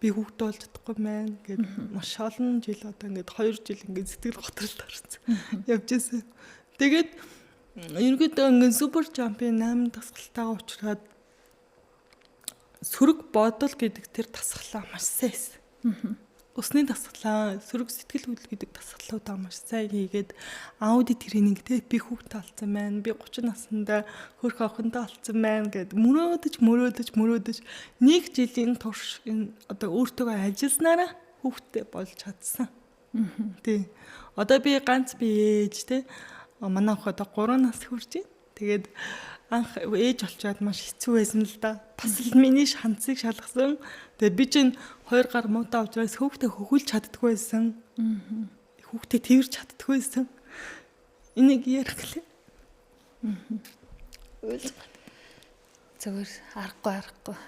би хүүхдээ болж чадахгүй маань гэд маш олон жил одоо ингээд 2 жил ингээд сэтгэл готролд орсон. Явж ирсэн. Тэгээд ерөнхийдөө ингээд супер жампын 8 дасгалтайгаа уучраад сөрөг бодол гэдэг тэр дасгалаа маш сайн. Усны дасгалаа, сөрөг сэтгэл хөдлөл гэдэг дасгалуудаа маш сайн хийгээд ауди тренинг те би хүүхдээ олцсон байна. Би 30 наснда хөрх охиндоо олцсон байна гэд мөрөөдөж нэг жилийн турш энэ одоо өөртөө ажилласнараа хүүхдээ болж чадсан. Тий. Одоо би ганц би ээж те манай охид одоо 3 нас хүрч байна. Тэгээд анх ээж болчоод маш хэцүү байсан л да. Бас л миний шанцыг шалгасан. Тэгээд би чинь 2 гар муудаа уучраас хүүхдээ хөгүүлж чаддгүй байсан. Хүүхдээ тэрж чаддгүй байсан. Энийг ярих гэлээ. Зөвхөн аргагүй.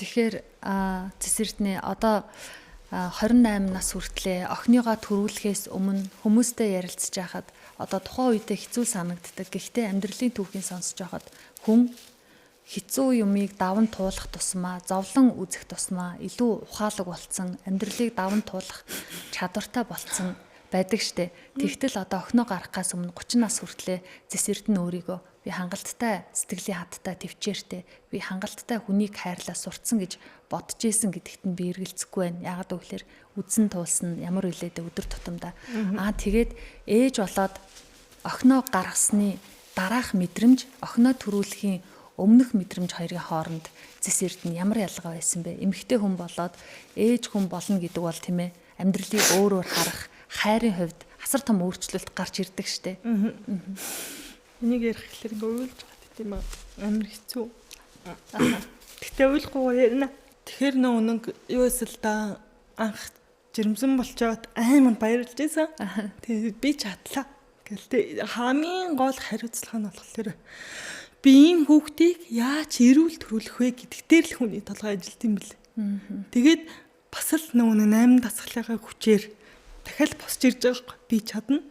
Тэгэхээр цэсэрдний одоо 28 нас хүртлээ охиныгоо төрүүлэхээс өмнө хүмүүстэй ярилцж байхад одоо тухайн үедээ хэцүү санагддаг. Гэхдээ амьдралын түүхийг сонсож байхад хүн хэцүү юмыг даван туулах тусмаа, зовлон үзэх тусмаа илүү ухаалаг болцсон, амьдралыг даван туулах чадвартай болцсон байдаг штэ. Тэгтэл одоо охиноо гаргахаас өмнө 30 нас хүртлээ цэсэрд нь өөрийгөө би хангалттай, сэтгэлийн хаттай, төвчээртэй, би хангалттай хүнийг хайрлаа сурцсан гэж бодож исэн гэдэгт нь би эргэлзэхгүй байна. Яагаад гэвэл үдсэн туулсан ямар үлээдэ өдөр тутамдаа. Тэгээд ээж болоод охиноо гаргасны дараах мэдрэмж, охиноо төрүүлэхийн өмнөх мэдрэмж хоёрын хооронд цэсэрд нь ямар ялгаа байсан бэ? Эмэгтэй хүн болоод ээж хүн болно гэдэг бол тийм ээ. Амьдралыг өөрөөр харах, хайрын хувьд асар том өөрчлөлт гарч ирдэг штэ. Энийг ярих гэхэлэр ингээ уйлж байгаа тийм аа амар хэцүү. Тэгтээ уйлахгүй ярина. Тэгэхээр нэг юу эсэл да анх жирэмсэн болчоод амар баярлж байсан. Тэгээд би чадлаа. Гэхдээ хамгийн гол хариуцлага нь болохоор би ийм хүүхдийг яаж эрүүл төрүүлэх вэ гэдэг дээр л хүний толгой ажилт юм бэл. Тэгээд бас л нөгөө 8 дасгалынхаа хүчээр дахиад босч ирж байгаа би чадна.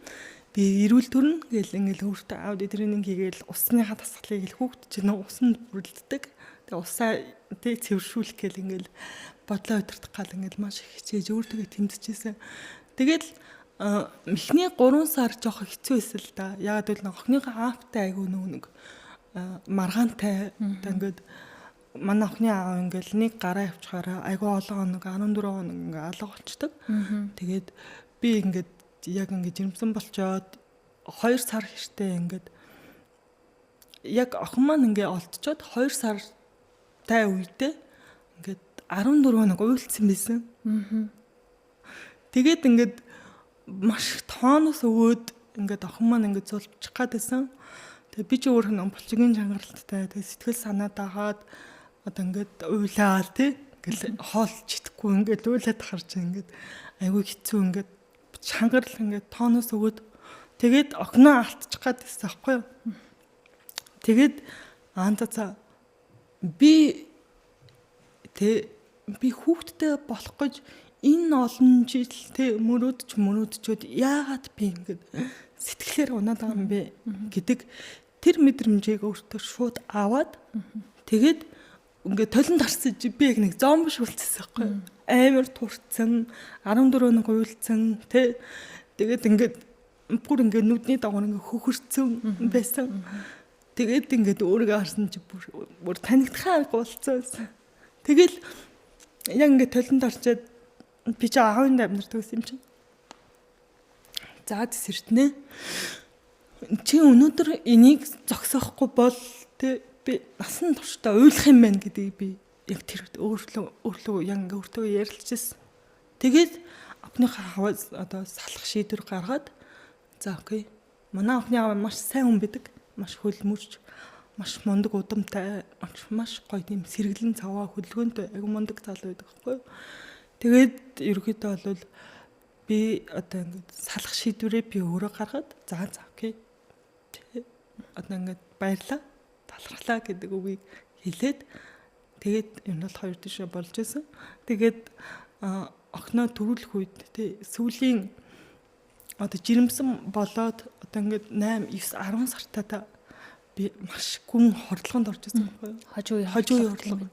Би эрүүл төрнө гэл ингээл өөртөө ауди тренинг хийгээл усныхаа дасгалыг л хүүхд чинь усанд бүрэлддэг. Тэгээ усаа тэг цэвэршүүлэх гэл ингээл бодлоо өдөртөх гал ингээл маш их хичээж өөртөө тэмцэжсэн. Тэгэл эхний 3 сар жоох хэцүү байсан л да. Ягаад гэвэл охиныхоо аавтай айгүй нэг маргаантай ингээд манай охины аав ингээл нэг гараа явчихаараа айгүй олон хоног 14 хоног ингээ алга болчдөг. Тэгээд би ингээд яг ингээ жирэмсэн болчоод 2 сар хэртэй ингээд яг охин маань ингээ олдчоод 2 сартай үедээ ингээд 14 хоног уйлцсан байсан. Тэгээд ингээд маш тооноос өгөөд ингээд охин маань ингээд зулчих гадсэн. Тэгээ би ч өөрөө нэг булчигийн чангаралттай тэгээ сэтгэл санаад агаад одоо ингээд уйлаад тий ингээл хоолч идэхгүй ингээд уйлаад харж ингээд айгүй хэцүү ингээд чангарал ингээд тооноос өгөөд тэгээд охиноо алдчих гадсэн аахгүй юу. Тэгээд аанда би хүүхдтэй болох гэж энэ олон жил мөрөөдчөөд яагаад би ингэж сэтгэлээр унаад байгаа юм бэ гэдэг тэр мэдрэмжийг өөртөө шууд аваад тэгээд ингээд толон тарсаж би яг нэг зомби шүлцсэн байхгүй амар турцсан 14 нэг уйлцсан тэгээд ингээд бүр ингээд нүдний дагавар ингээд хөхөрцөн байсан тэгээд ингээд өөрийгөө харсан чи бүр танигдахаа болцсон тэгэл яг ингээд толон тарчаад би ч аавын амьдардаг юм чинь за тэсэртнэ чи өнөөдөр энийг зогсоохгүй бол би насан туршдаа уйлах юм байна гэдгийг би яг тэр өөрлөө яг ингээ өөртөө ярилцчихсан. Тэгээд охиныхаа хаваас одоо салах шийдвэр гаргаад за окей. Манай охины аав маш сайн хүн байдаг. Маш хөлмөрч, маш мундаг удамтай, маш гоё тийм сэргэлэн цаваа хөдөлгөөнтэй айгу мундаг залуу байдаг байхгүй. Тэгээд ерөөхдөө бол би одоо ингээд салах шийдвэрээ би өөрөө гаргаад за окей. Одоо ингээд баярлаа. Талархлаа гэдэг үгийг хэлээд тэгээд энэ бол 2 тишээ болж байсан. Тэгээд охиноо төрүүлэх үед сүүлийн одоо жирэмсэн болоод одоо ингээд 8, 9, 10 сартаа би маш гүн хордлогонд орж ирсэн байхгүй юу? Хожуу хордлого.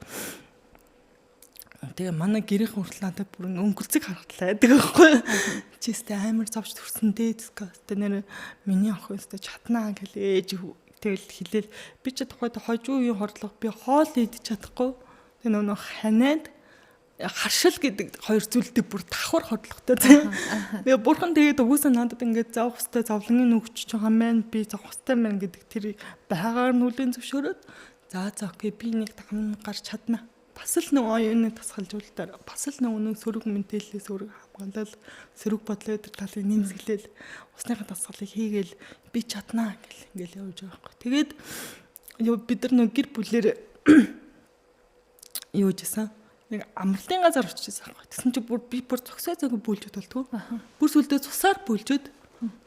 Тэгээ манай гэрийнхэн хүртэл надад бүр өнгөрцөг харагдлаа гэдэг байхгүй юу? Чистэй амар зовж төрсөн дээ. Нэр миний охин өстө чаднаа гэлээж тэгэл хэлээл би ч тухайд хожуу үеийн хордлого би хоол идэж чадахгүй. Тэгээ нөгөө ханаад харшил гэдэг хоёр зүйлдээ бүр давхар хордлоготой тийм. Тэгээ бурхан тэгээд угсаа надад ингээд зовх хөстэй зовлонгийн нөгч байгаа маань би зовх хөстэй маань гэдэг тэр байгаар нүлийн зөвшөөрөөд за окей би нэг давн гарч чадна. Бас л нэг оюуны тасгалжуулалтаар бас л нэг сөрөг мэдээлэлээс сөрөг хамгаалал сөрөг бодлоо өдр талыг нэмсгэлээл усныхаа тасгалыг хийгээл би чаднаа гэл ингээл явж байгаа байхгүй. Тэгээд бид нар нэг гэр бүлээр юу жисэн нэг амралтын газар очижсэн байхгүй. Тэгсэн чи бүр би бүр зөксөө зөг бүлжөд болтгоо. Бүр сүлдээ цусаар бүлжөд.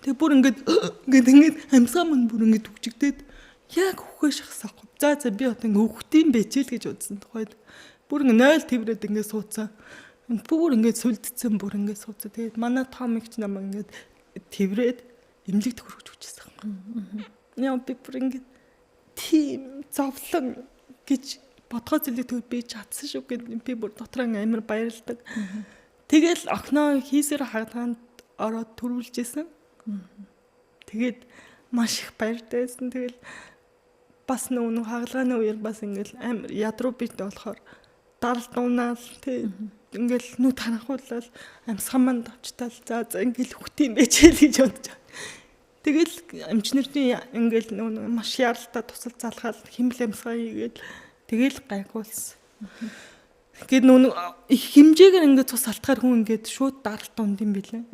Тэгээ бүр ингээд амьсгаа мөн бүр ингээд үгчигдээд яг хөхөө шахсан байхгүй. За би одоо ингээд хөхтийн бэжэл гэж бодсон тухайд бүр ингээд 0 тэврээд ингээд суудсан. Бүр ингээд сүлдцэн бүр ингээд суудсан. Тэгээд манай томигч намаа ингээд тэврээд эмнэлэгт хөргөж хүчсэн байхгүй. Яа би бүр ингээд тийм зовлон гэж бодгоо зэлдэг би чадсан шүү гэдэг би бүр дотроо амар баярлдаг. Тэгэл охиноо хийсээр хагдаанд ороод төрүүлжсэн. Тэгээд маш их баяртайсан. Тэгэл бас нөгөө хагалгааны үеэр бас ингээл амар ядруу бит болохоор даралт унаал тий ингээл нүд харахуулал амьсган манд авчтал за ингээл хөхтийн бэжэл гэж бодож. Тэгэл амчнэрний ингээл нөгөө маш яралтай тусал залгаал химэл амьсгаа хийгээд тэгэл гайхуулсан. Гэт нөгөө их хэмжээгээр ингээд цус алтгаар хүн ингээд шууд даралт унд юм билээ.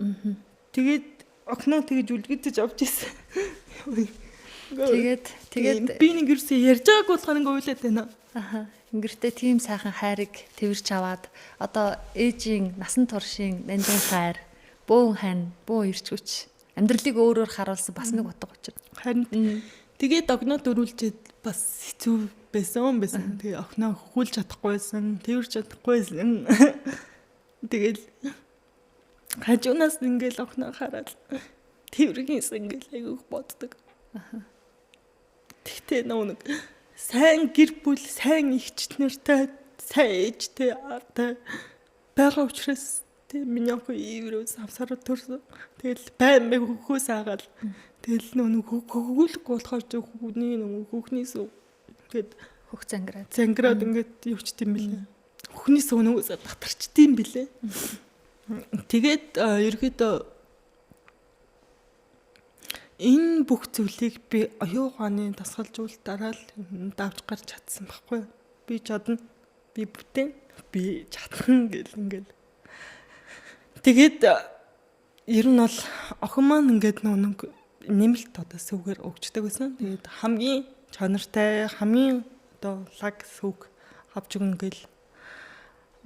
Тэгээд охиноо тэгж үлгэдэж авч ирсэн. Тэгээд би нэг юусэн ярьж байгааг болохоор ингээ уйлаад байна. Ингэртээ тийм сайхан хайрыг тэрч аваад одоо ээжийн насан туршийн нандин хайр, бөөн хань, бөө ирчгүч амьдралыг өөрөөр харуулсан бас нэг утга учир. Харин тэгээд огноо дөрүүлчихэд бас хэцүү байсан. Тэгээ охиноо хөхүүлж чадахгүйсэн, тэрч чадахгүйсэн. Тэгэл хажуунаас ингээл охиноо хараад тэргээс ингээл айгүйх боддог. Тэгтээ нэг сайн гэр бүл, сайн эгч нартай, сайн ээжтэй аатай байгаа учраас тэг миний охин ивэрөөс авсараа төрсөн. Тэгэл байн мэг хөхөөс аагаал. Тэгэл нэг хөхүүлэх болохоор хүүхний хөхнийс ингээд хөх зангираад ингээд явчт юм билээ. Хөхнийс нөгөөс татарчт юм билээ. Тэгээд ерөөдөө энэ бүх зүйлийг би оюугааны тасгалжуулалтаараа л давж гарч чадсан байхгүй. Би чадна, би бүтээн, би чадна гэл ингээл. Тэгээд ер нь бол охин маань ингээд нэг нэмэлт одоо сүгээр өгчдөг байсан. Тэгээд хамгийн чанартай, хамгийн одоо лаг сүг авч өгнө гэл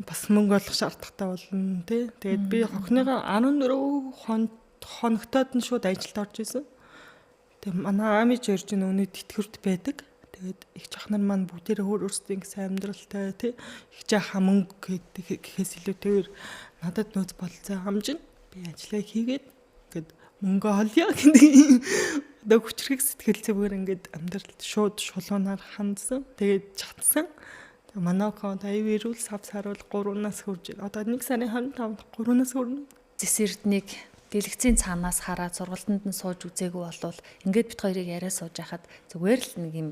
бас мөнгө олох шаардлагатай болно тий. Тэгээд би охиныгаа 14 хоногтоод нь шууд ажилд орж исэн. Тэгээ манай аамич ирж нөгөөний тэтгэврт байдаг. Тэгээд их чахнар маань бүгдээрээ өөрсдийн гэсэн амьдралтай тий их жаахан мөнгө гэхээс илүүтэйгээр надад нөөц болцоо хамжин би ажиллаа хийгээд ингээд мөнгө олё гэдэг одоо хүчрэг сэтгэл зүгээр ингээд амьдралд шууд шулуунаар хандсан. Тэгээд чадсан. Тэгээд манай охин аяв ирүүл сав саруул 3-наас хүрж одоо 1 сарын 25-нд 3-наас хүрнэ. Зэс эрднийг дэлгэцийн цаанаас хараад сургалтанд нь сууж үзээгүй болвол ингээд бит хоёрыг яриа сууж байхад зүгээр л нэг юм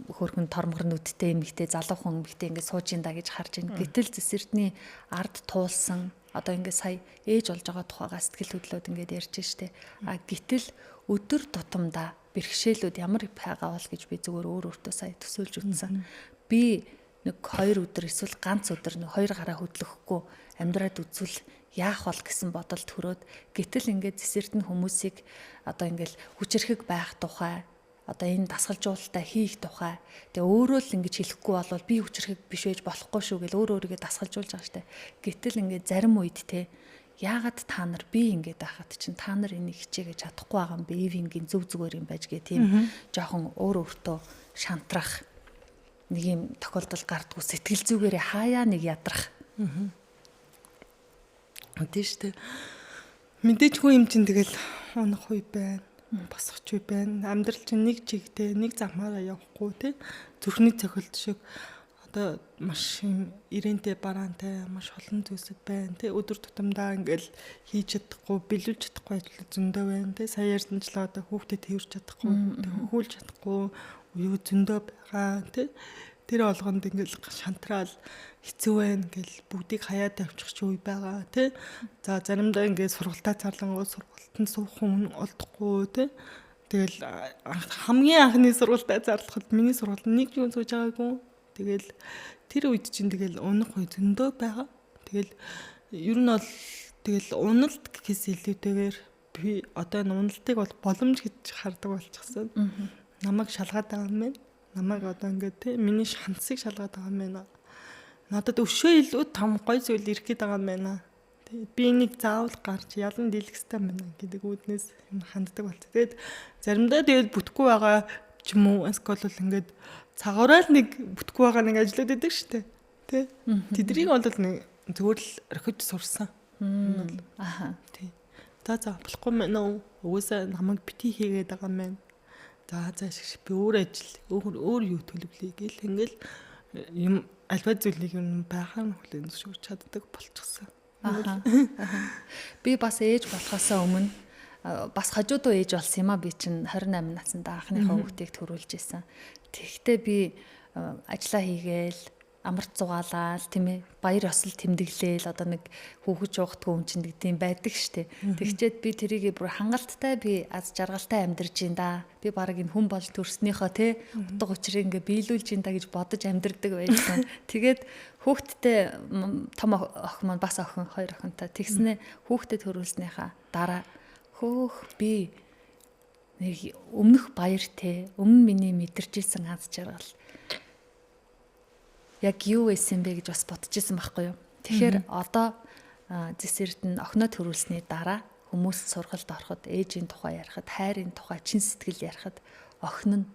хөрхөн тормгор нүдтэй эмэгтэй залуухан эмэгтэй ингээд сууж ин да гэж харж байна. Гэтэл зэс эрдний ард туулсан одоо ингээд сая ээж болж байгаа тухайгаа сэтгэл хөдлөөд ингээд ярьж штэ. А гэтэл өдөр тутамдаа бэрхшээлүүд ямар байгаа бол гэж би зүгээр өөртөө сая төсөөлж үзсэн. Би нэг 2 өдөр эсвэл ганц өдөр нэг 2 гараа хөдлөхгүй амьдраад үзвэл яах бол гэсэн бодолд төрөөд гэтэл ингээд зэсэртэн хүмүүсийг одоо ингээд хүчрхэг байх тухай одоо энэ дасгалжуулалтаа хийх тухай тэгээ өөрөө л ингэж хэлэхгүй болвол би хүчрхэг биш байж болохгүй шүү гэж өөрийгөө дасгалжуулж байгаа штэ. Гэтэл ингээд зарим үед те яагаад та нар би ингээд байхад чинь та нар энийг хичээгээ чадахгүй байгаа юм бэ? Эвингийн зөв зүгээр юм байж гээ тийм жоохон өөртөө шантрах нэг юм тохиолдол гардггүй сэтгэл зүгээрээ хаяа нэг ядрах. Тийштэй. Мэдээж хүн юм чинь тэгэл унах үе байна. Босгоч үе байна. Амьдрал чинь нэг чигтэй, нэг замаараа явахгүй тий. Зүрхний цохилт шиг одоо маш юм ирэнтэй бараантай маш олон зүйлсэд байна тий. Өдөр тутамдаа ингээл хийж чадахгүй, биелүүлж чадахгүй ажил зөндөө байна тий. Сая ярьсанчлаа одоо хүүхдэд тэрвэрч чадахгүй, хөхүүлж чадахгүй юу зөндөө байгаа тий. Тэр олгонд ингээл шантраал хэцүү байна гэл бүгдийг хаяад авчих ч үе байгаа тий. За заримдаа ингээд сургалтаа зарлангууд сургалтанд суух хүн олдохгүй тий. Тэгэл хамгийн анхны сургалтаа зарлахад миний сургалт нэг юм сууж байгаагүй. Тэгэл тэр үед чинь тэгэл унах үе зөндөө байгаа. Тэгэл ер нь бол тэгэл уналт гэхээс илүүтэйгээр би одоо энэ уналтыг бол боломж гэж хардаг болчихсон. Намайг шалгаад байгаа юм байна. Намайг одоо ингээд тий миний шансыг шалгаад байгаа юм байна. Надад өшөө илүү том гой зүйл ирэх гээд байгаа юм байна. Би нэг заавал гарч ялан дийлэх хэрэгтэй байна гэдэг үүднээс ханддаг болц. Тэгээд заримдаа тэгээд бүтэхгүй байгаа ч юм уу эсвэл ингээд цагаараа л нэг бүтэхгүй байгаа нэг ажлууд байдаг шүү дээ. Тэ. Тэднийг бол нэг зүгээр л орхиж сурсан. Аха. Тий. За болохгүй мэн үү? Угсаа намайг бити хийгээд байгаа юм байна. За шиг би өөр ажил өөр юу төлөвлөе гэл ингээл юм альва зүйлийг юм байхаа нь хүлээн зөвшөөрч чаддаг болчихсон. Би бас ээж болохоосоо өмнө бас хажуудуу ээж болсон юм а би чинь 28 наснда анхныхаа хүүхдийг төрүүлж исэн. Тэгэхдээ би ажиллаа хийгээл амарт зугаалал тийм ээ баяр ёслол тэмдэглээл одоо нэг хүүхэд уухдгүй хүн чинь гэдэг юм байдаг штэ. Тэгчээд би тэрийг бүр хангалттай би аз жаргалтай амьдарч ин да. Би баг энэ хүн болж төрснийхөө те утга учирыг ингээ биелүүлж ин да гэж бодож амьдардаг байсан. Тэгээд хүүхдтэй том охин маань бас охин 2 охинтой тэгснэ хүүхдэд төрүүлснийхаа дараа хөөх би нэг өмнөх баяр те өмнө миний мэдэрч исэн аз жаргал яг юу байсан бэ гэж бас бодчихсон байхгүй юу. Тэгэхээр одоо зэсэрд нь охиноо төрүүлсний дараа хүмүүс сургалт ороход ээжийн тухай ярихад, хайрын тухай чин сэтгэл ярихад охин нь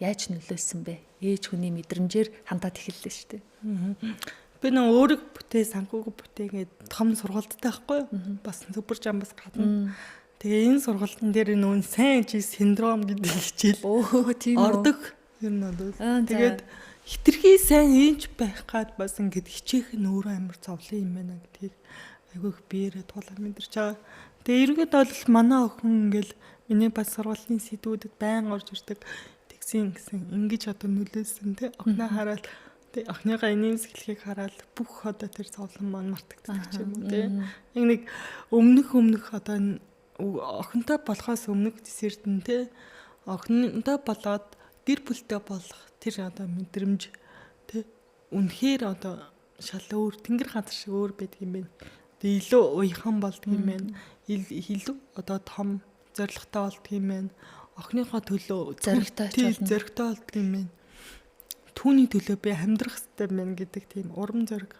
яаж нөлөөсөн бэ? Ээж хүний мэдрэмжээр хандаад эхэллээ шүү дээ. Би нэг өөрөг бүтээ, санхүүг бүтээгээд том сургалттай байхгүй юу? Бас супер жамбас гадна. Тэгээ энэ сургалтын дээр нүүн сайн чи синдром гэдэг хичээл ордог юм надад. Тэгээд хитрхи сайн ээж байх гад бас ингэж хичээх нь өөрөө амар зовлон юм байна гэдгийг айгүй их биеэрээ тулаад мэдэрч байгаа. Тэгээ эргээд бол манай охин ингээл миний бас сургалтын сэдвүүдэд байн орж ирдэг тэгсэн гэсэн ингэж одоо нөлөөсөн тий охиноо хараад тий охиныгаа инээмсэглэхийг хараад бүх одоо тэр зовлон маань мартагддаг ч юм уу тий. Яг нэг өмнөх одоо охинтой болохоос өмнөх зэсэрдэн тий охинтой болоод гэр бүлтэй болох тэр одоо мэдрэмж тий үнэхээр одоо шал өөр тэнгэр газар шиг өөр байдаг юм байна. Тэгээ илүү уяхан болдго юм байна. Илүү одоо том зоригтой болдго юм байна. Охиныхоо төлөө зоригтой болдго юм байна. Түүний төлөө би амьдрах хэрэгтэй байна гэдэг тийм урам зориг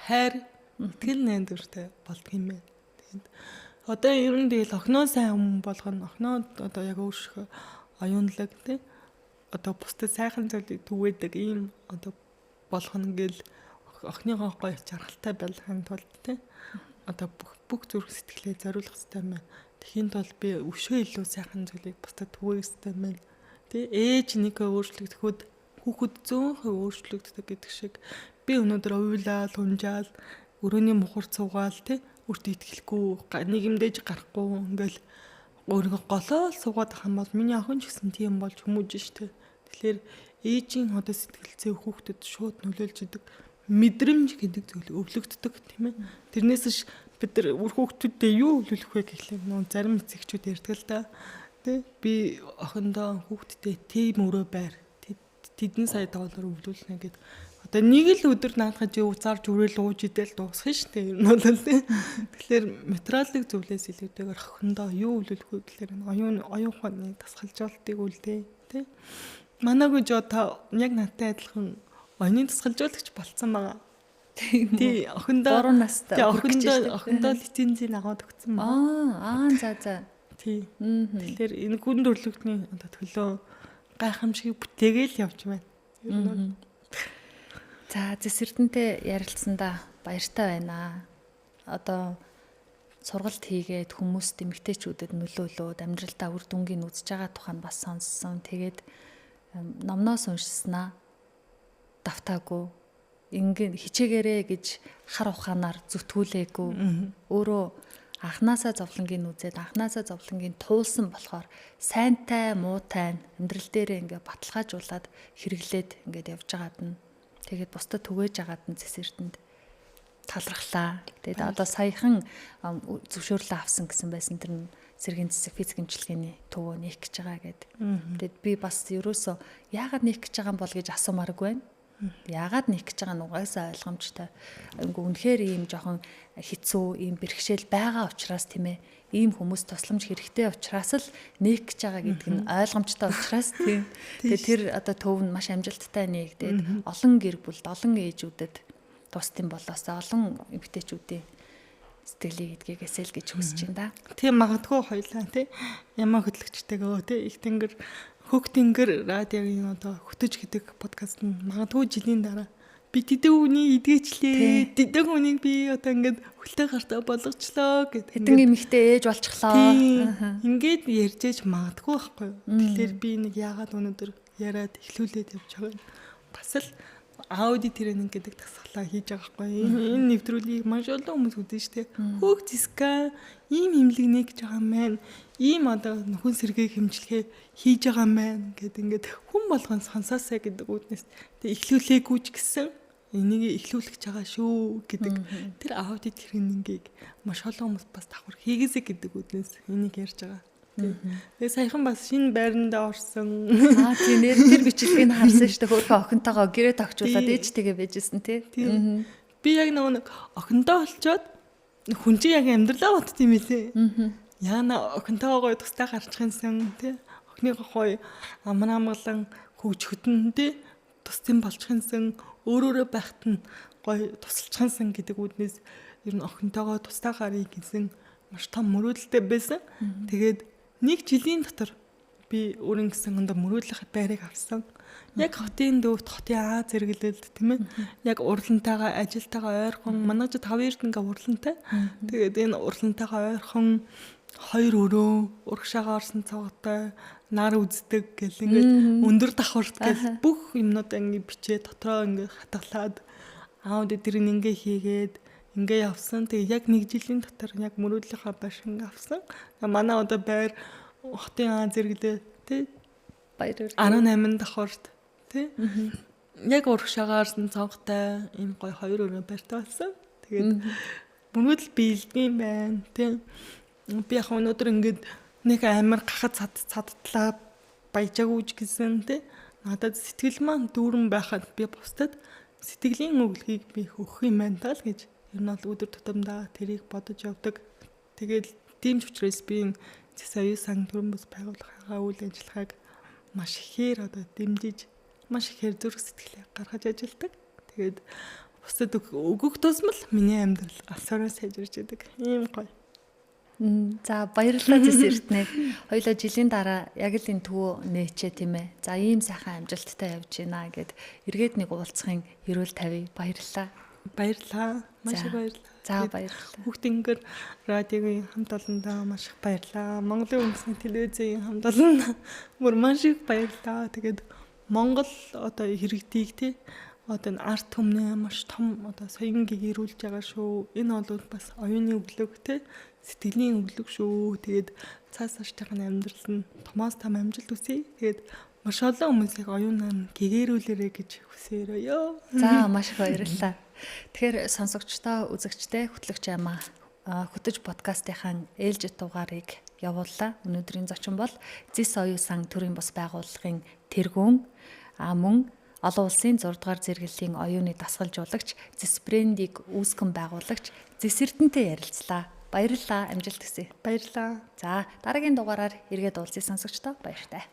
хайр итгэл найдвартай болдго юм байна. Тэгээд одоо ер нь тэгэл охиноо сайн хүн болгоно охиноо одоо яг өөршөө оюунлаг тий одоо бусдад сайхан зүйлийг түгээдэг ийм одоо болох нь гэл охиныгоо гоё жаргалтай байлгахын тулд тий одоо бүх зүрх сэтгэлээ зориулах хэрэгтэй байна. Тэхийн тулд би өшөө илүү сайхан зүйлийг бусдад түгээх хэрэгтэй байна. Тий ээж нэг өөрчлөгдөхөд хүүхэд зөөнхөө өөрчлөгддөг гэдэг шиг би өнөөдөр уйлал, хунжаал, өрөөний мухар цугаал тий үрт итгэлгүй нийгэмдэж гарахгүй ингээл өөрийгөө голоол суугаад байгаа юм бол миний охин ч гэсэн тийм болж хүмүүж штэ. Тэгэхээр ээжийн одоо сэтгэл зүй хүүхдэд шууд нөлөөлж идэг мэдрэмж гэдэг зүйл өвлөгддөг тийм ээ. Тэрнээс бид нар хүүхдүүдэд юу өвлөх вэ гэхлээр нөө зарим эцэгчүүд ярьдаг л да. Тэ би охиндоо хүүхдэд тийм өрөө байр. Тэдэн сая доллар өвлүүлнэ гэд. Одоо нэг л өдөр наадах чи уцаарж үрэл ууж идэл дуусах шүү дээ. Ер нь бол тийм. Тэгэхээр материалын зүйлээс илүүтэйгээр охиндоо юу өвлөх вэ гэхлээр оюун ухааны тасгалжуулалтыг үлдээ. Тэ. Манайгүй жоо та яг надтай адилхан оюуны тасгалжуулагч болцсон байгаа. Тий, охиндоо 3 настай. Охиндоо лицензийг аваад өгсөн байна. За. Тий. Тэгэхээр энэ гүн төрлөختний одоо төлөө гайхамшиг бүтээгээл явж байна. За, Эрдэнэтэй ярилцсандаа баяртай байна. Одоо сургалт хийгээд хүмүүст эмэгтэйчүүдэд нөлөөлөөд амьдралдаа үр дүнгийн үзэж байгаа тухайн бас сонссон. Тэгээд номноос уншснаа давтаагүй ингээд хичээгээрээ гэж хар ухаанаар зүтгүүлээгүй өөрөө анханасаа зовлонгийн үзээд анханасаа зовлонгийн туулсан болохоор сайнтай муутай амьдрал дээрээ ингээд баталгаажуулаад хэрэглээд ингээд явж байгаад нь тэгээд бусдад түгээж агаад нь Эрдэнэт талархлаа. Тэгээд одоо саяхан зөвшөөрлөө авсан гэсэн байсан тэр нь сэргийн засаг физик хэмжлэгээний төвөө нээх гэж байгаа гэдэг. Тэгээд би бас ерөөсөө яагаад нээх гэж байгаа юм бол гэж асуумааргүй байна. Яагаад нээх гэж байгаа нь угаасаа ойлгомжтой. Үнэхээр ийм жоохон хэцүү, ийм бэрхшээл байгаа учраас тийм ээ. Ийм хүмүүс тусламж хэрэгтэй учраас л нээх гэж байгаа гэдэг нь ойлгомжтой учраас тийм. Тэгээд тэр одоо төв нь маш амжилттай нээгдээд олон гэр бүлд, олон ээжүүдэд тусдсан болоосоо олон эмэгтэйчүүдийн сэтгэлийг эдгээгээсэй л гэж хүсэж байна да. Тийм магадгүй хоёлаа тий. Ямаа хөтлөгчтэйгөө тий их тэнгэр Хөг тэнгэр радиогийн одоо хөтөж гэдэг подкаст нь магадгүй жилийн дараа би тэдэг үнийг эдгээчлээ. Тэдэг үнийг би одоо ингээд хөлтэй гартаа болгочлоо гэдэг. Хэдэн эмэгтэй ээж болчихлоо. Ингээд ярьжээж магадгүй байхгүй юу. Тэгэхээр би нэг яагаад өнөөдөр яриад эхлүүлээд явж байгаа юм. Бас л аудио тренинг гэдэг тасгалаа хийж байгаа байхгүй юу. Энэ нэвтрүүлгийг маш олон хүмүүс үзэн штэ. Хөг зиска ийм имлэг нэг гэж байгаа юм байна. Ийм одоо нөхөн сэргийг хэмжлэхээ хийж байгаа мэн гэд ингээд хүн болгон сонсоосаа гэдэг үднэс тэг эхлүүлээгүй ч гэсэн энийг эхлүүлэх гэж байгаа шүү гэдэг тэр аудио тренингийг маш олон хүмүүс бас давхар хийгээсэй гэдэг үднэс энийг ярьж байгаа. Тэгээ саяхан бас шинэ байранда орсон. Тийм тэр бичлэгийг харсан шүү дээ. Хөөхөн охинтойгоо гэрээ тогтчуулаад ээжтэйгээ байжсэн тий. Би яг нэг охинтой олцоод хүн чинь яг амьдралаа бодд юм билээ. Яна охинтойгоо тустай гарчихсан тий. Охиныгоо гоё амгалан хөгжөхтөн тий. Тусдсан болчихсон өөрөөрөө байхад нь гоё тусалчихсан гэдэг үднээс ер нь охинтойгоо тустай гарыг гэсэн маш том мөрөөдөлтэй байсан. Тэгээд нэг жилийн дотор би өөрийн гэсэн өндө мөрөөдлөх байрыг авсан. Яг хотын дөвт хотын Аа зэрэглэлд тийм ээ. Яг урлантайгаа ажилтайгаа ойрхон манай ч 5 эрдэнэ урлантай. Тэгээд энэ урлантайгаа ойрхон 2 өрөө урагшаага орсон цавгатай нар үздэг гэл ингээд өндөр давхарт гэл бүх юмнуудаа ингээд бичээ дотроо ингээд хатгалаад аудио тренинг хийгээд ингээ явсан. Тэгээ яг нэг жилийн дотор яг мөрөөдлийнхаа байшин авсан. Манай одоо байр хотын Аа зэрэглээ тий баяр 18 давхарт тий яг урагшаагаарсан цавгатай энэ гой 2 өрөө байртай болсон. Тэгээд мөрөөдөл биелдэм байна тий. Би яг өнөөдөр ингээд нэг амар гахад цадтлаа баяжаагүйч гэсэн тий. Надад сэтгэл маань дүүрэн байхад би бусдад сэтгэлийн өглөгийг би өгөх юм байна тал гэж ер нь бол өдөр тутамдаа тэрийг бодож явдаг. Тэгээд тийм ч учраас би соёлын сан төрөмбөс байгууллагын үйл ажиллагааг маш ихээр одоо дэмжиж маш ихээр зүрх сэтгэлээ гаргаж ажилладаг. Тэгээд бусдад өгөх тусмал миний амьдрал асуураа сайжирч идэг. Ийм гоё. За баярлалаа Зэс Эрдэнэ. Хоёулаа жилийн дараа яг л энэ төвөө нээчээ тийм ээ. За ийм сайхан амжилттай явж байна гэд эргээд нэг уулзахын эрүүл тавь. Баярлалаа. Баярлалаа. Маш их баярлалаа. За баярлалаа. Хүүхдийнгээр радиогийн хамт олондоо маш их баярлалаа. Монголын үндэсний телевизийн хамт олонд бүр маш их баярлалаа. Тэгээд Монгол одоо иргэдийг тий одоо энэ арт түмнээ маш том одоо соён гэгэрүүлж байгаа шүү. Энэ бол бас оюуны өглөг тий сэтгэлийн өглөг шүү. Тэгээд цааш тахын амьдрал нь томоос том амжилт хүсье. Тэгээд маш олон хүмүүсийг оюунаар гэгэрүүлээрэ гэж хүсээрээ. За маш их баярлалаа. Тэгэхээр сонсогчдоо үзэгчдээ хөтлөгч Ама хөтөж подкастынхаа ээлжид дугаарыг явууллаа. Өнөөдрийн зочин бол Зис оюун сан төрийн бас байгууллагын тэргүүн мөн олон улсын 6 дугаар зэрэглэлийн оюуны дасгалжуулагч Зис брендийг үүсгэн байгуулагч Зис Эрдэнэтэй ярилцлаа. Баярлалаа, амжилт хүсье. Баярлалаа. За дараагийн дугаараар эргээд уулзъя сонсогчдоо баяртай.